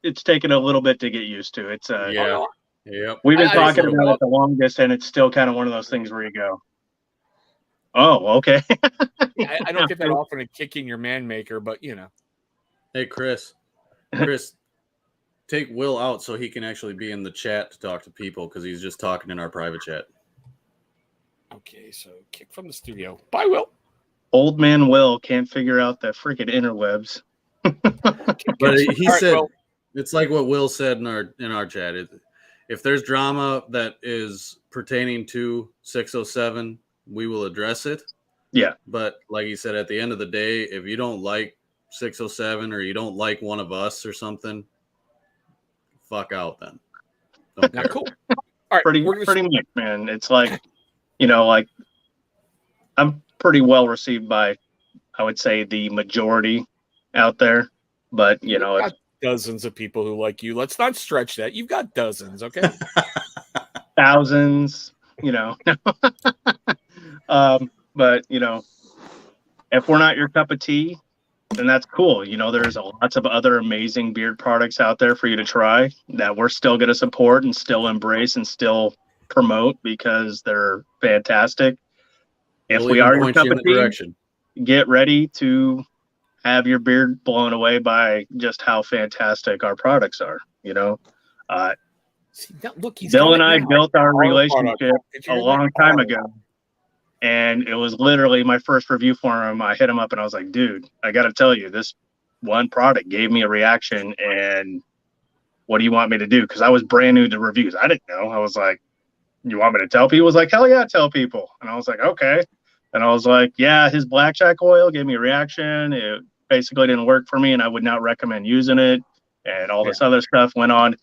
It's taken a little bit to get used to. It's Yeah. Yep. we've been I talking just about love- it the longest, and it's still kind of one of those things where you go, oh, okay. I don't get that often a kicking your man maker, but you know. Hey, Chris, take Will out so he can actually be in the chat to talk to people because he's just talking in our private chat. Okay, so kick from the studio. Bye, Will. Old man Will can't figure out the freaking interwebs. But he All right, said Will. it's like what Will said in our chat. if there's drama that is pertaining to 607, we will address it. Yeah. But like you said, at the end of the day, if you don't like 607 or you don't like one of us or something, fuck out then. Don't Now, care. cool. All right, Pretty much, man. It's like, like I'm pretty well received by, I would say, the majority out there. But You've got dozens of people who like you. Let's not stretch that. You've got dozens, okay? thousands, but if we're not your cup of tea, then that's cool. There's lots of other amazing beard products out there for you to try that we're still going to support and still embrace and still promote because they're fantastic. If We'll we even are your point cup you in of the tea, direction. get ready to have your beard blown away by just how fantastic our products are. See, now, look, Bill and I built our Our relationship product. Did you a hear long that? time ago. And it was literally my first review for him. I hit him up and I was like, dude, I got to tell you, this one product gave me a reaction. And what do you want me to do? Because I was brand new to reviews. I didn't know. I was like, you want me to tell people? He was like, hell yeah, tell people. And I was like, okay. And I was like, yeah, his blackjack oil gave me a reaction. It basically didn't work for me and I would not recommend using it. And all this other stuff went on.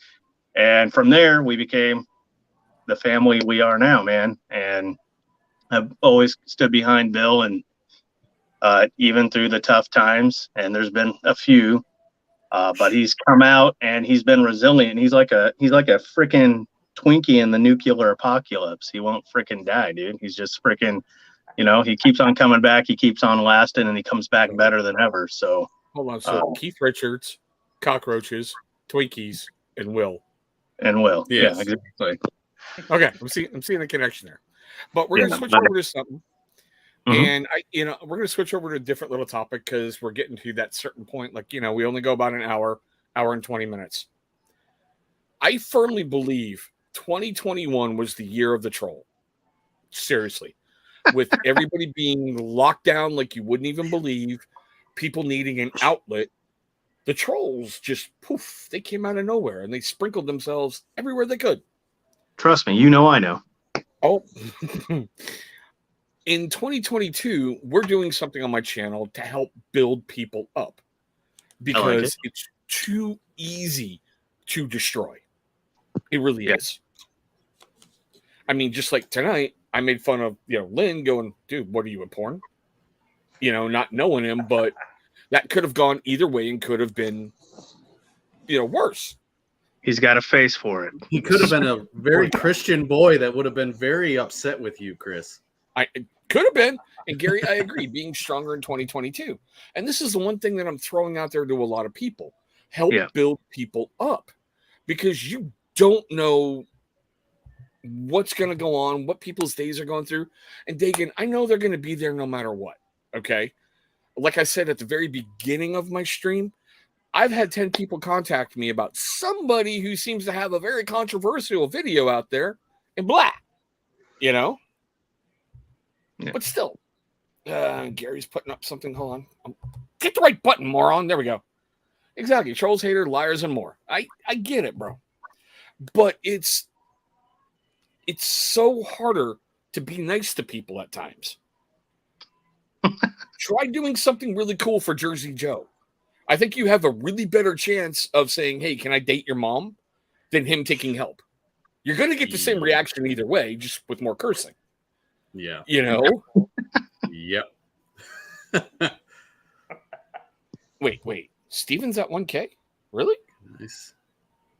And from there, we became the family we are now, man. And I've always stood behind Bill, and even through the tough times. And there's been a few, but he's come out and he's been resilient. He's like a freaking Twinkie in the nuclear apocalypse. He won't freaking die, dude. He's just freaking, he keeps on coming back. He keeps on lasting, and he comes back better than ever. So Hold on. So Keith Richards, cockroaches, Twinkies, and Will. Yes. Yeah, exactly. Okay, I'm seeing the connection there. But we're gonna switch over to something. And we're gonna switch over to a different little topic because we're getting to that certain point. Like, we only go about an hour and 20 minutes. I firmly believe 2021 was the year of the troll. Seriously. With everybody being locked down like you wouldn't even believe, people needing an outlet. The trolls just poof, they came out of nowhere and they sprinkled themselves everywhere they could. Trust me, I know. Oh, in 2022, we're doing something on my channel to help build people up because it's too easy to destroy. It really is. I mean, just like tonight, I made fun of Lynn going, dude, what are you in porn? Not knowing him, but that could have gone either way and could have been, worse. He's got a face for it. He could have been a very Christian boy that would have been very upset with you, Chris. I could have been. And Gary, I agree, being stronger in 2022. And this is the one thing that I'm throwing out there to a lot of people. Help build people up. Because you don't know what's going to go on, what people's days are going through. And Dagan, I know they're going to be there no matter what. Okay? Like I said at the very beginning of my stream, I've had 10 people contact me about somebody who seems to have a very controversial video out there and blah, Yeah. But still, Gary's putting up something. Hold on. Get the right button, moron. There we go. Exactly. Trolls, haters, liars, and more. I get it, bro. But it's so harder to be nice to people at times. Try doing something really cool for Jersey Joe. I think you have a really better chance of saying, hey, can I date your mom? Than him taking help. You're going to get the same reaction either way, just with more cursing. Yeah. Yep. Wait. Steven's at 1K? Really? Nice.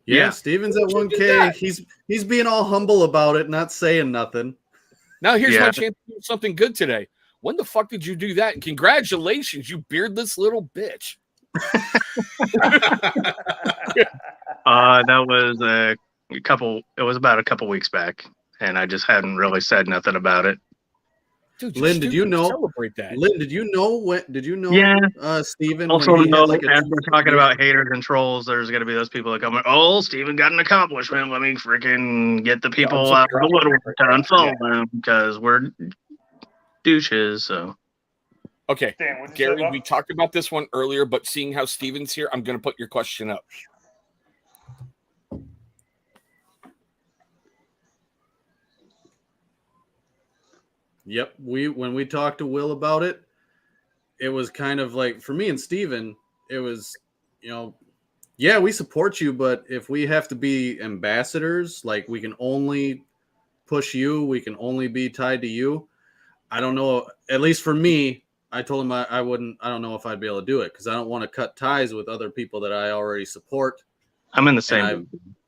Yeah. Steven's at 1K. He's being all humble about it, not saying nothing. Now here's my chance to do something good today. When the fuck did you do that? And congratulations, you beardless little bitch. That was about a couple weeks back, and I just hadn't really said nothing about it. Dude, Lynn, did you know? Celebrate that. Lynn, did you know? Yeah. Steven. Also, know as we're talking about haters and trolls, there's going to be those people that come, oh, Steven got an accomplishment. Let me freaking get the people out of the woodwork to unfollow them because we're douches. So. Okay, Gary, we talked about this one earlier, but seeing how Steven's here, I'm going to put your question up. Yep. When we talked to Will about it, it was kind of like for me and Steven, it was, yeah, we support you, but if we have to be ambassadors, like we can only push you, we can only be tied to you. I don't know. At least for me, I told him I wouldn't. I don't know if I'd be able to do it because I don't want to cut ties with other people that I already support. I'm in the same.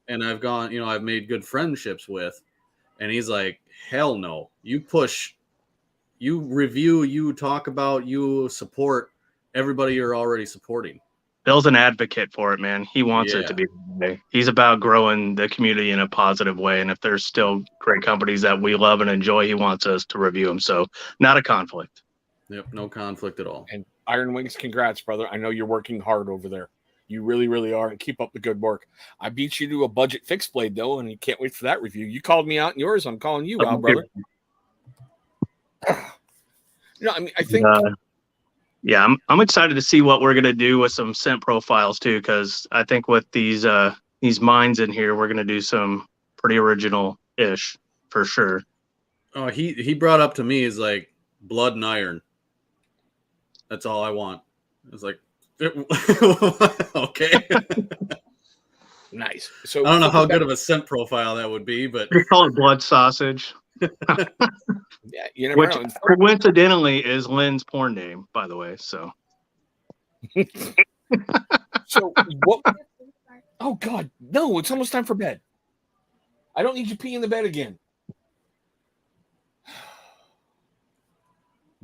I've gone. I've made good friendships with, and he's like, hell no. You push, you review, you talk about, you support everybody you're already supporting. Bill's an advocate for it, man. He wants it to be that way. He's about growing the community in a positive way. And if there's still great companies that we love and enjoy, he wants us to review them. So not a conflict. Yep, no conflict at all. And Iron Wings, congrats, brother. I know you're working hard over there. You really, really are. And keep up the good work. I beat you to a budget fixed blade, though, and you can't wait for that review. You called me out in yours. I'm calling you out, brother. I think... yeah, I'm excited to see what we're gonna do with some scent profiles too, because I think with these mines in here, we're gonna do some pretty original-ish for sure. Oh, he brought up to me is like blood and iron. That's all I want. I was like, okay. Nice. So I don't know how good of a scent profile that would be, but we call it blood sausage. Yeah, you never know. Coincidentally is Lynn's porn name, by the way. So what? Oh God, no! It's almost time for bed. I don't need you peeing in the bed again.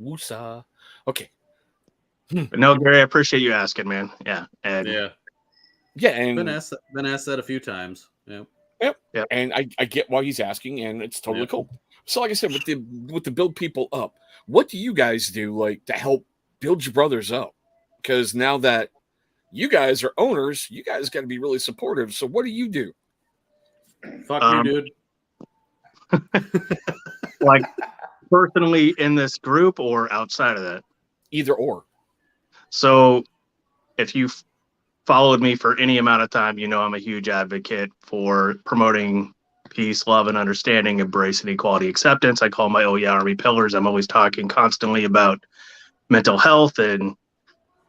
Woosa. Okay. No, Gary, I appreciate you asking, man. Yeah, and been asked that a few times. Yep. And I get why he's asking, and it's totally cool. So, like I said, with the build people up, what do you guys do like to help build your brothers up? Because now that you guys are owners, you guys got to be really supportive. So, what do you do? Fuck you, dude. Like personally in this group or outside of that? Either or. So, if you've followed me for any amount of time, I'm a huge advocate for promoting peace, love, and understanding, embrace, and equality, acceptance. I call my Oh Yeah Army pillars. I'm always talking constantly about mental health and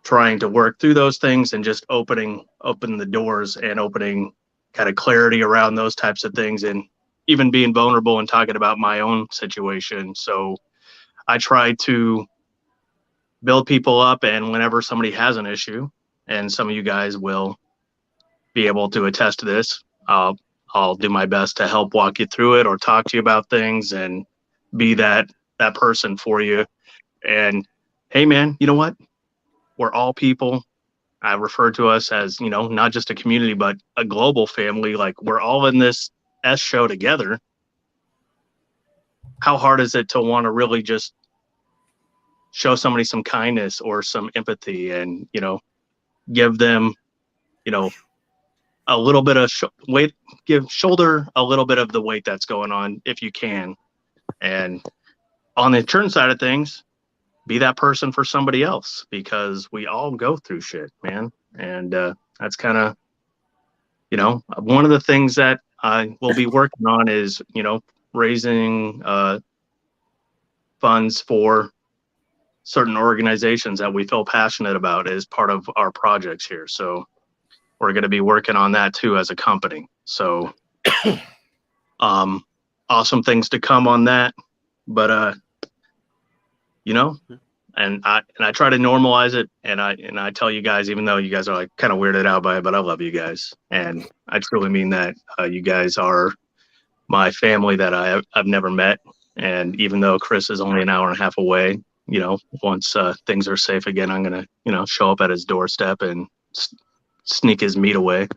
trying to work through those things and just open the doors and opening kind of clarity around those types of things, and even being vulnerable and talking about my own situation. So I try to build people up, and whenever somebody has an issue, and some of you guys will be able to attest to this, I'll do my best to help walk you through it or talk to you about things and be that person for you. And hey, man, you know what? We're all people. I refer to us as, not just a community, but a global family. Like we're all in this S show together. How hard is it to want to really just show somebody some kindness or some empathy and, give them, a little bit of weight, shoulder a little bit of the weight that's going on if you can. And on the insurance side of things, be that person for somebody else, because we all go through shit, man. And that's kind of, one of the things that I will be working on is, raising funds for certain organizations that we feel passionate about as part of our projects here. So we're going to be working on that too as a company. So awesome things to come on that. But and I try to normalize it, and I tell you guys, even though you guys are like kind of weirded out by it, but I love you guys, and I truly mean that. You guys are my family that I've never met, and even though Chris is only an hour and a half away, once things are safe again, I'm gonna show up at his doorstep and sneak his meat away.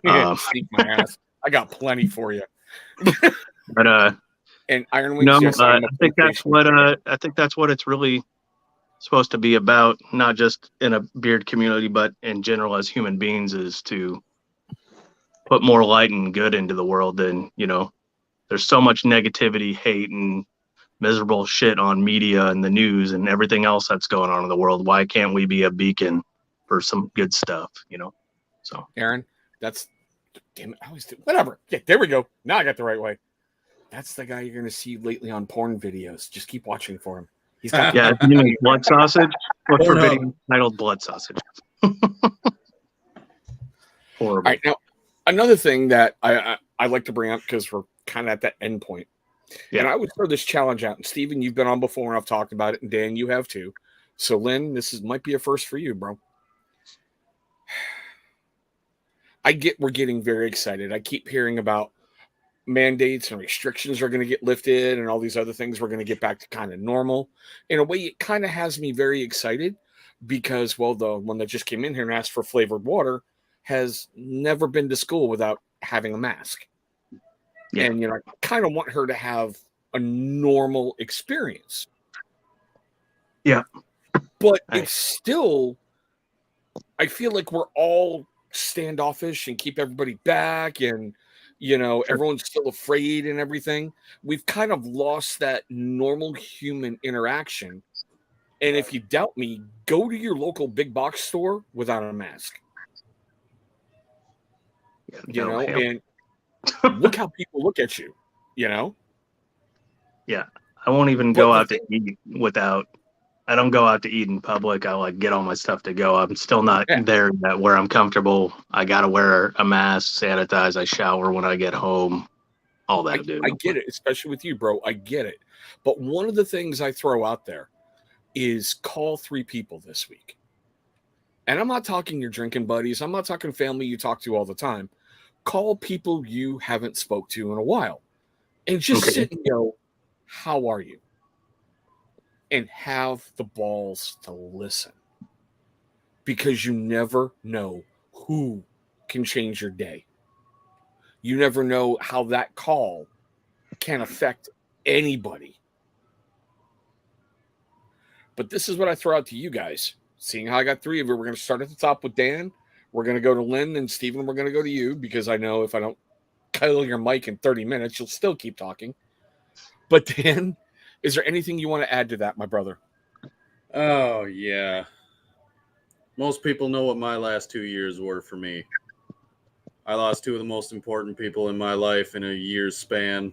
Sneak my ass. I got plenty for you. But and Iron Wings. I think that's what it's really supposed to be about, not just in a beard community, but in general as human beings, is to put more light and good into the world. Than there's so much negativity, hate, and miserable shit on media and the news and everything else that's going on in the world. Why can't we be a beacon for some good stuff? So Aaron, that's damn it. I always do whatever. Yeah, there we go. Now I got the right way. That's the guy you're going to see lately on porn videos. Just keep watching for him. He's got Yeah, you mean blood sausage? Look for Pornhub. video titled blood sausage. All Horrible. right, now another thing that I like to bring up because we're kind of at that end point, Yeah. and I would throw this challenge out. And Steven, you've been on before, and I've talked about it, and Dan, you have too. So, Lynn, might be a first for you, bro. We're getting very excited. I keep hearing about mandates and restrictions are going to get lifted, and all these other things. We're going to get back to kind of normal. In a way, it kind of has me very excited because, well, the one that just came in here and asked for flavored water has never been to school without having a mask. Yeah. And, I kind of want her to have a normal experience. Yeah. But it's still, I feel like we're all standoffish and keep everybody back, and, everyone's still afraid and everything. We've kind of lost that normal human interaction. And if you doubt me, go to your local big box store without a mask. And look how people look at you, Yeah. I won't even go out to eat without. I don't go out to eat in public. I get all my stuff to go. I'm still not there yet where I'm comfortable. I got to wear a mask, sanitize. I shower when I get home. All that, dude. I get it, especially with you, bro. I get it. But one of the things I throw out there is call 3 people this week. And I'm not talking your drinking buddies. I'm not talking family you talk to all the time. Call people you haven't spoke to in a while. And just sit and go, how are you? And have the balls to listen. Because you never know who can change your day. You never know how that call can affect anybody. But this is what I throw out to you guys. Seeing how I got 3 of you, we're going to start at the top with Dan. We're going to go to Lynn, and Steven, we're going to go to you, because I know if I don't kill your mic in 30 minutes, you'll still keep talking. But Dan, is there anything you want to add to that, my brother? Oh, yeah. Most people know what my last 2 years were for me. I lost 2 of the most important people in my life in a year's span.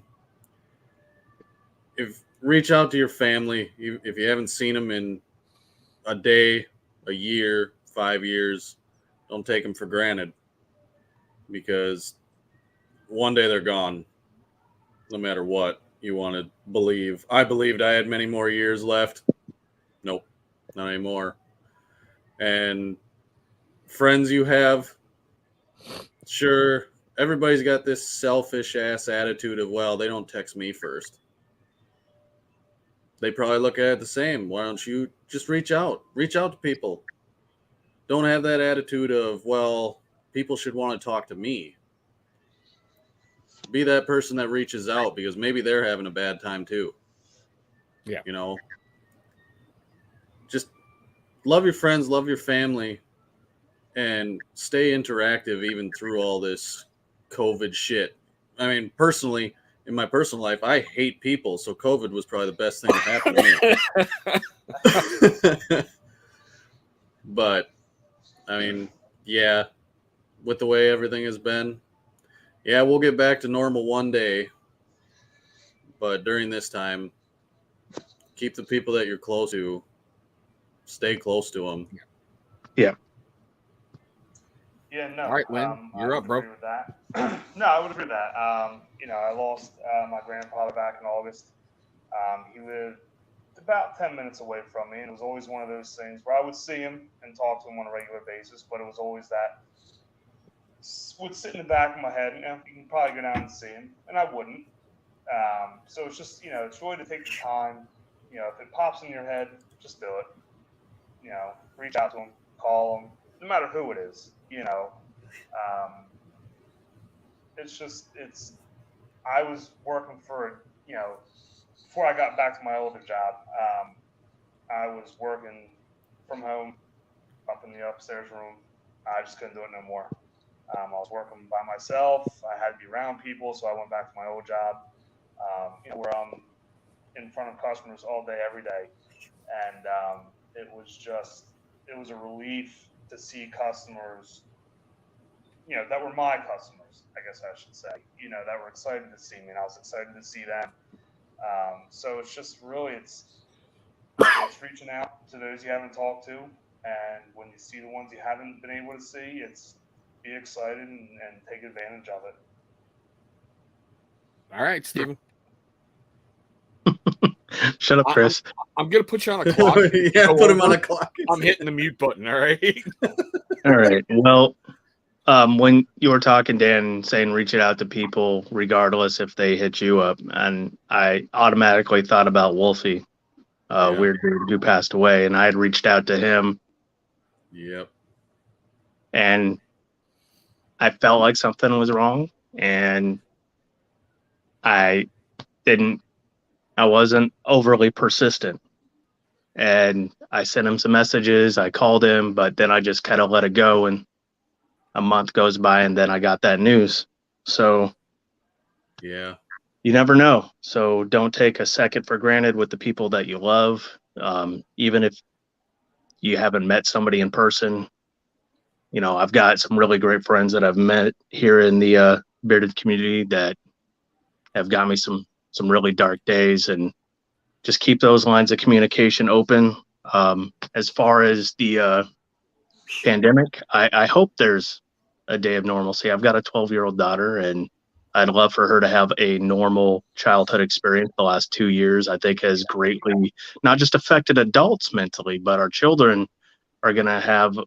Reach out to your family. If you haven't seen them in a day, a year, 5 years, don't take them for granted, because one day they're gone, no matter what you want to believe. I believed I had many more years left. Nope, not anymore. And friends you have, sure, everybody's got this selfish ass attitude of, well, they don't text me first. They probably look at it the same. Why don't you just reach out? Reach out to people. Don't have that attitude of, well, people should want to talk to me. Be that person that reaches out, because maybe they're having a bad time too. Yeah. Just love your friends, love your family, and stay interactive even through all this COVID shit. I mean, personally, in my personal life, I hate people, so COVID was probably the best thing that happened to me. But, I mean, yeah, with the way everything has been, yeah, we'll get back to normal one day. But during this time, keep the people that you're close to, stay close to them. Yeah, no. All right, Lynn, you're up, bro. Agree with that. No, I would agree with that. I lost my grandfather back in August. He lived about 10 minutes away from me, and it was always one of those things where I would see him and talk to him on a regular basis, but it was always that would sit in the back of my head, you can probably go down and see him, and I wouldn't. So it's just, it's really to take the time, if it pops in your head, just do it. Reach out to him, call him, no matter who it is, I was working for, before I got back to my older job, I was working from home up in the upstairs room. I just couldn't do it no more. I was working by myself. I had to be around people, so I went back to my old job, where I'm in front of customers all day, every day. And it was a relief to see customers that were my customers, I guess I should say, that were excited to see me, and I was excited to see them. So it's just really, it's reaching out to those you haven't talked to, and when you see the ones you haven't been able to see, it's be excited and take advantage of it. All right, Steven. Shut up, Chris. I'm going to put you on a clock. Yeah, put him on a clock. I'm hitting the mute button, all right? All right. Well, when you were talking, Dan, saying reaching out to people regardless if they hit you up, and I automatically thought about Wolfie, weird dude who passed away, and I had reached out to him. Yep. And I felt like something was wrong, and I wasn't overly persistent. And I sent him some messages, I called him, but then I just kind of let it go, and a month goes by, and then I got that news. So yeah, you never know. So don't take a second for granted with the people that you love. Even if you haven't met somebody in person, I've got some really great friends that I've met here in the bearded community that have got me some really dark days, and just keep those lines of communication open. As far as the pandemic, I hope there's a day of normalcy. I've got a 12-year-old daughter, and I'd love for her to have a normal childhood experience. The last 2 years, I think, has greatly not just affected adults mentally, but our children are going to have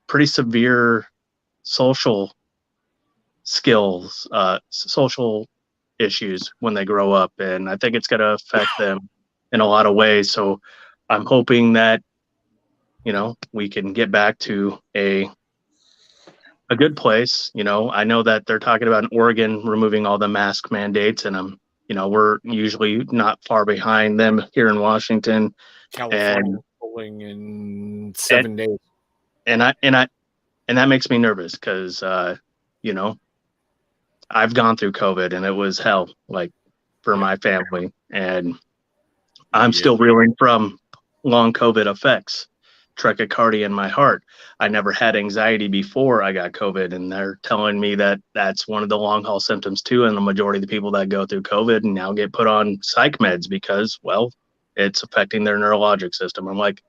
pretty severe social skills, social issues when they grow up. And I think it's going to affect them in a lot of ways. So I'm hoping that, we can get back to a good place. I know that they're talking about in Oregon removing all the mask mandates, and we're usually not far behind them here in Washington. California pulling in 7 days. And that makes me nervous because, I've gone through COVID, and it was hell, like, for my family, and I'm still reeling from long COVID effects, trachycardia in my heart. I never had anxiety before I got COVID, and they're telling me that that's one of the long haul symptoms too. And the majority of the people that go through COVID now get put on psych meds because, well, it's affecting their neurologic system. I'm like,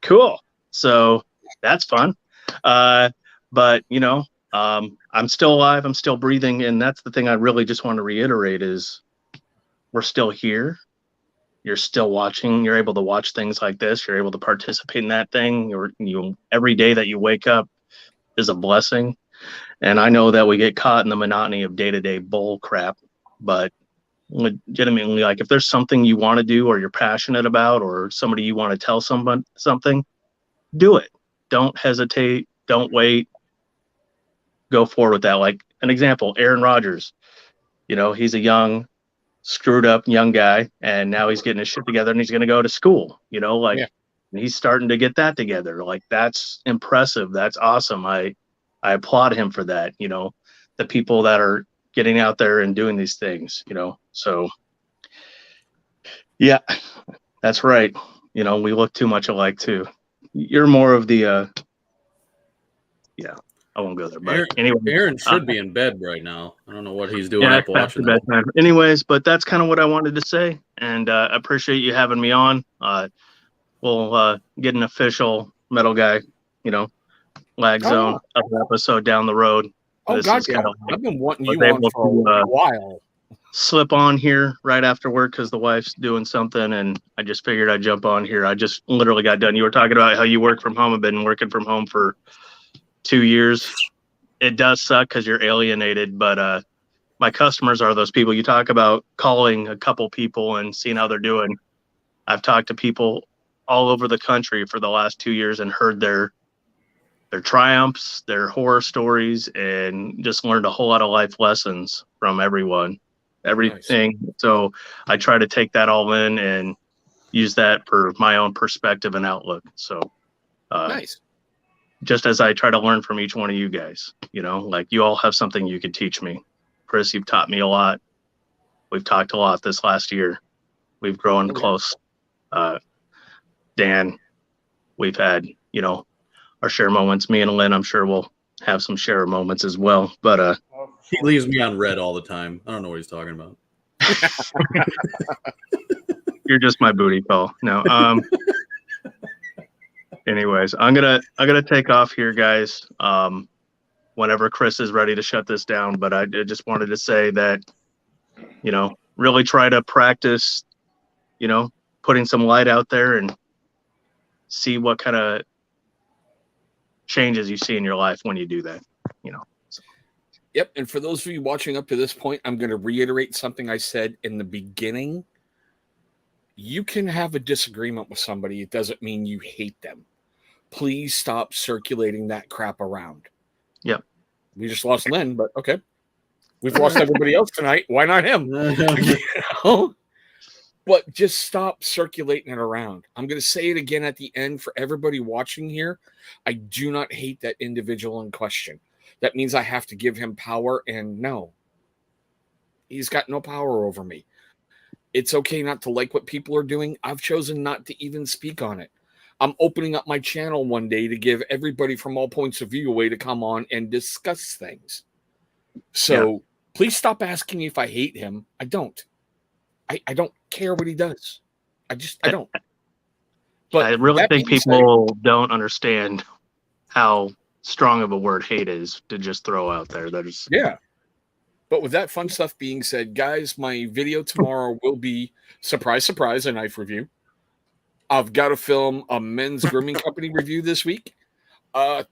cool. So that's fun. But I'm still alive. I'm still breathing. And that's the thing I really just want to reiterate is we're still here. You're still watching. You're able to watch things like this. You're able to participate in that thing. Every day that you wake up is a blessing. And I know that we get caught in the monotony of day-to-day bull crap, but legitimately, like, if there's something you want to do or you're passionate about or somebody you want to tell someone something, do it. Don't hesitate. Don't wait. Go forward with that. Like an example, Aaron Rodgers, he's a young, screwed up young guy, and now he's getting his shit together and he's going to go to school, he's starting to get that together. Like, that's impressive. That's awesome. I applaud him for that. The people that are getting out there and doing these things, so yeah, that's right. We look too much alike too. You're more of the, I won't go there, but anyway. Aaron should be in bed right now. I don't know what he's doing up watching that. Anyways, but that's kind of what I wanted to say, and I appreciate you having me on. We'll get an official metal guy, Lag Zone episode down the road. Oh, this God, I've been wanting you on for a while. Slip on here right after work because the wife's doing something, and I just figured I'd jump on here. I just literally got done. You were talking about how you work from home. I've been working from home for 2 years. It does suck because you're alienated, but my customers are those people. You talk about calling a couple people and seeing how they're doing. I've talked to people all over the country for the last 2 years and heard their triumphs, their horror stories, and just learned a whole lot of life lessons from everything. Nice. So I try to take that all in and use that for my own perspective and outlook. So nice. Just as I try to learn from each one of you guys, like, you all have something you could teach me. Chris, you've taught me a lot. We've talked a lot this last year. We've grown close. Dan, we've had, our share moments. Me and Lynn, I'm sure we'll have some share moments as well. But Oh, He leaves me on red all the time. I don't know what he's talking about. you're just my booty call. No. Anyways, I'm gonna take off here, guys. Whenever Chris is ready to shut this down, but I just wanted to say that, really try to practice, putting some light out there and see what kind of changes you see in your life when you do that. So. Yep. And for those of you watching up to this point, I'm going to reiterate something I said in the beginning. You can have a disagreement with somebody. It doesn't mean you hate them. Please stop circulating that crap around. Yep. We just lost Lynn, but okay. We've lost everybody else tonight. Why not him? But just stop circulating it around. I'm going to say it again at the end for everybody watching here. I do not hate that individual in question. That means I have to give him power, and no. He's got no power over me. It's okay not to like what people are doing. I've chosen not to even speak on it. I'm opening up my channel one day to give everybody from all points of view a way to come on and discuss things. So please stop asking me if I hate him. I don't. I don't care what he does. I don't. But I really think people don't understand how strong of a word hate is to just throw out there. Yeah. But with that fun stuff being said, guys, my video tomorrow will be, surprise, surprise, a knife review. I've got to film a men's grooming company review this week.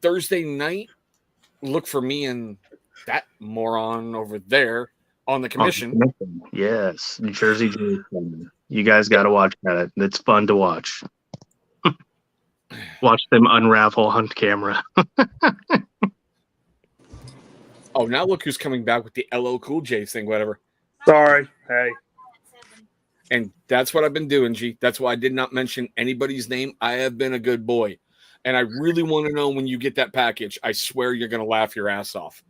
Thursday night, look for me and that moron over there on the commission. Yes, Jersey Jason. You guys got to watch that. It's fun to watch. Watch them unravel on camera. Oh, now look who's coming back with the LL Cool J thing, whatever. sorry. Hey. And that's what I've been doing, G. That's why I did not mention anybody's name. I have been a good boy. And I really want to know when you get that package. I swear you're going to laugh your ass off.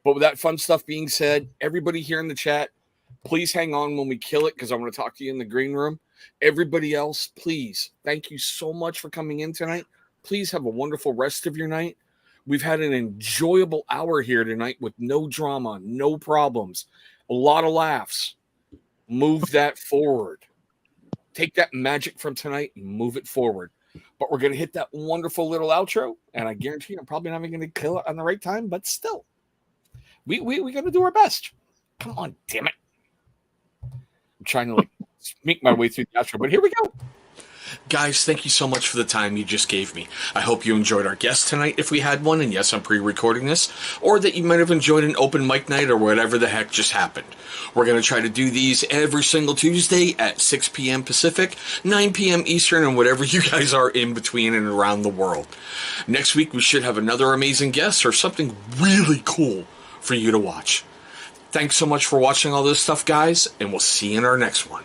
But with that fun stuff being said, everybody here in the chat, please hang on when we kill it because I want to talk to you in the green room. Everybody else, please, thank you so much for coming in tonight. Please have a wonderful rest of your night. We've had an enjoyable hour here tonight with no drama, no problems, a lot of laughs. Move that forward. Take that magic from tonight and move it forward. But we're going to hit that wonderful little outro, and I guarantee you I'm probably not even going to kill it on the right time, but still, we got to do our best. Come on, damn it. I'm trying to make my way through the outro, but here we go. Guys, thank you so much for the time you just gave me. I hope you enjoyed our guest tonight if we had one, and yes, I'm pre-recording this, or that you might have enjoyed an open mic night or whatever the heck just happened. We're going to try to do these every single Tuesday at 6 p.m. Pacific, 9 p.m. Eastern, and whatever you guys are in between and around the world. Next week, we should have another amazing guest or something really cool for you to watch. Thanks so much for watching all this stuff, guys, and we'll see you in our next one.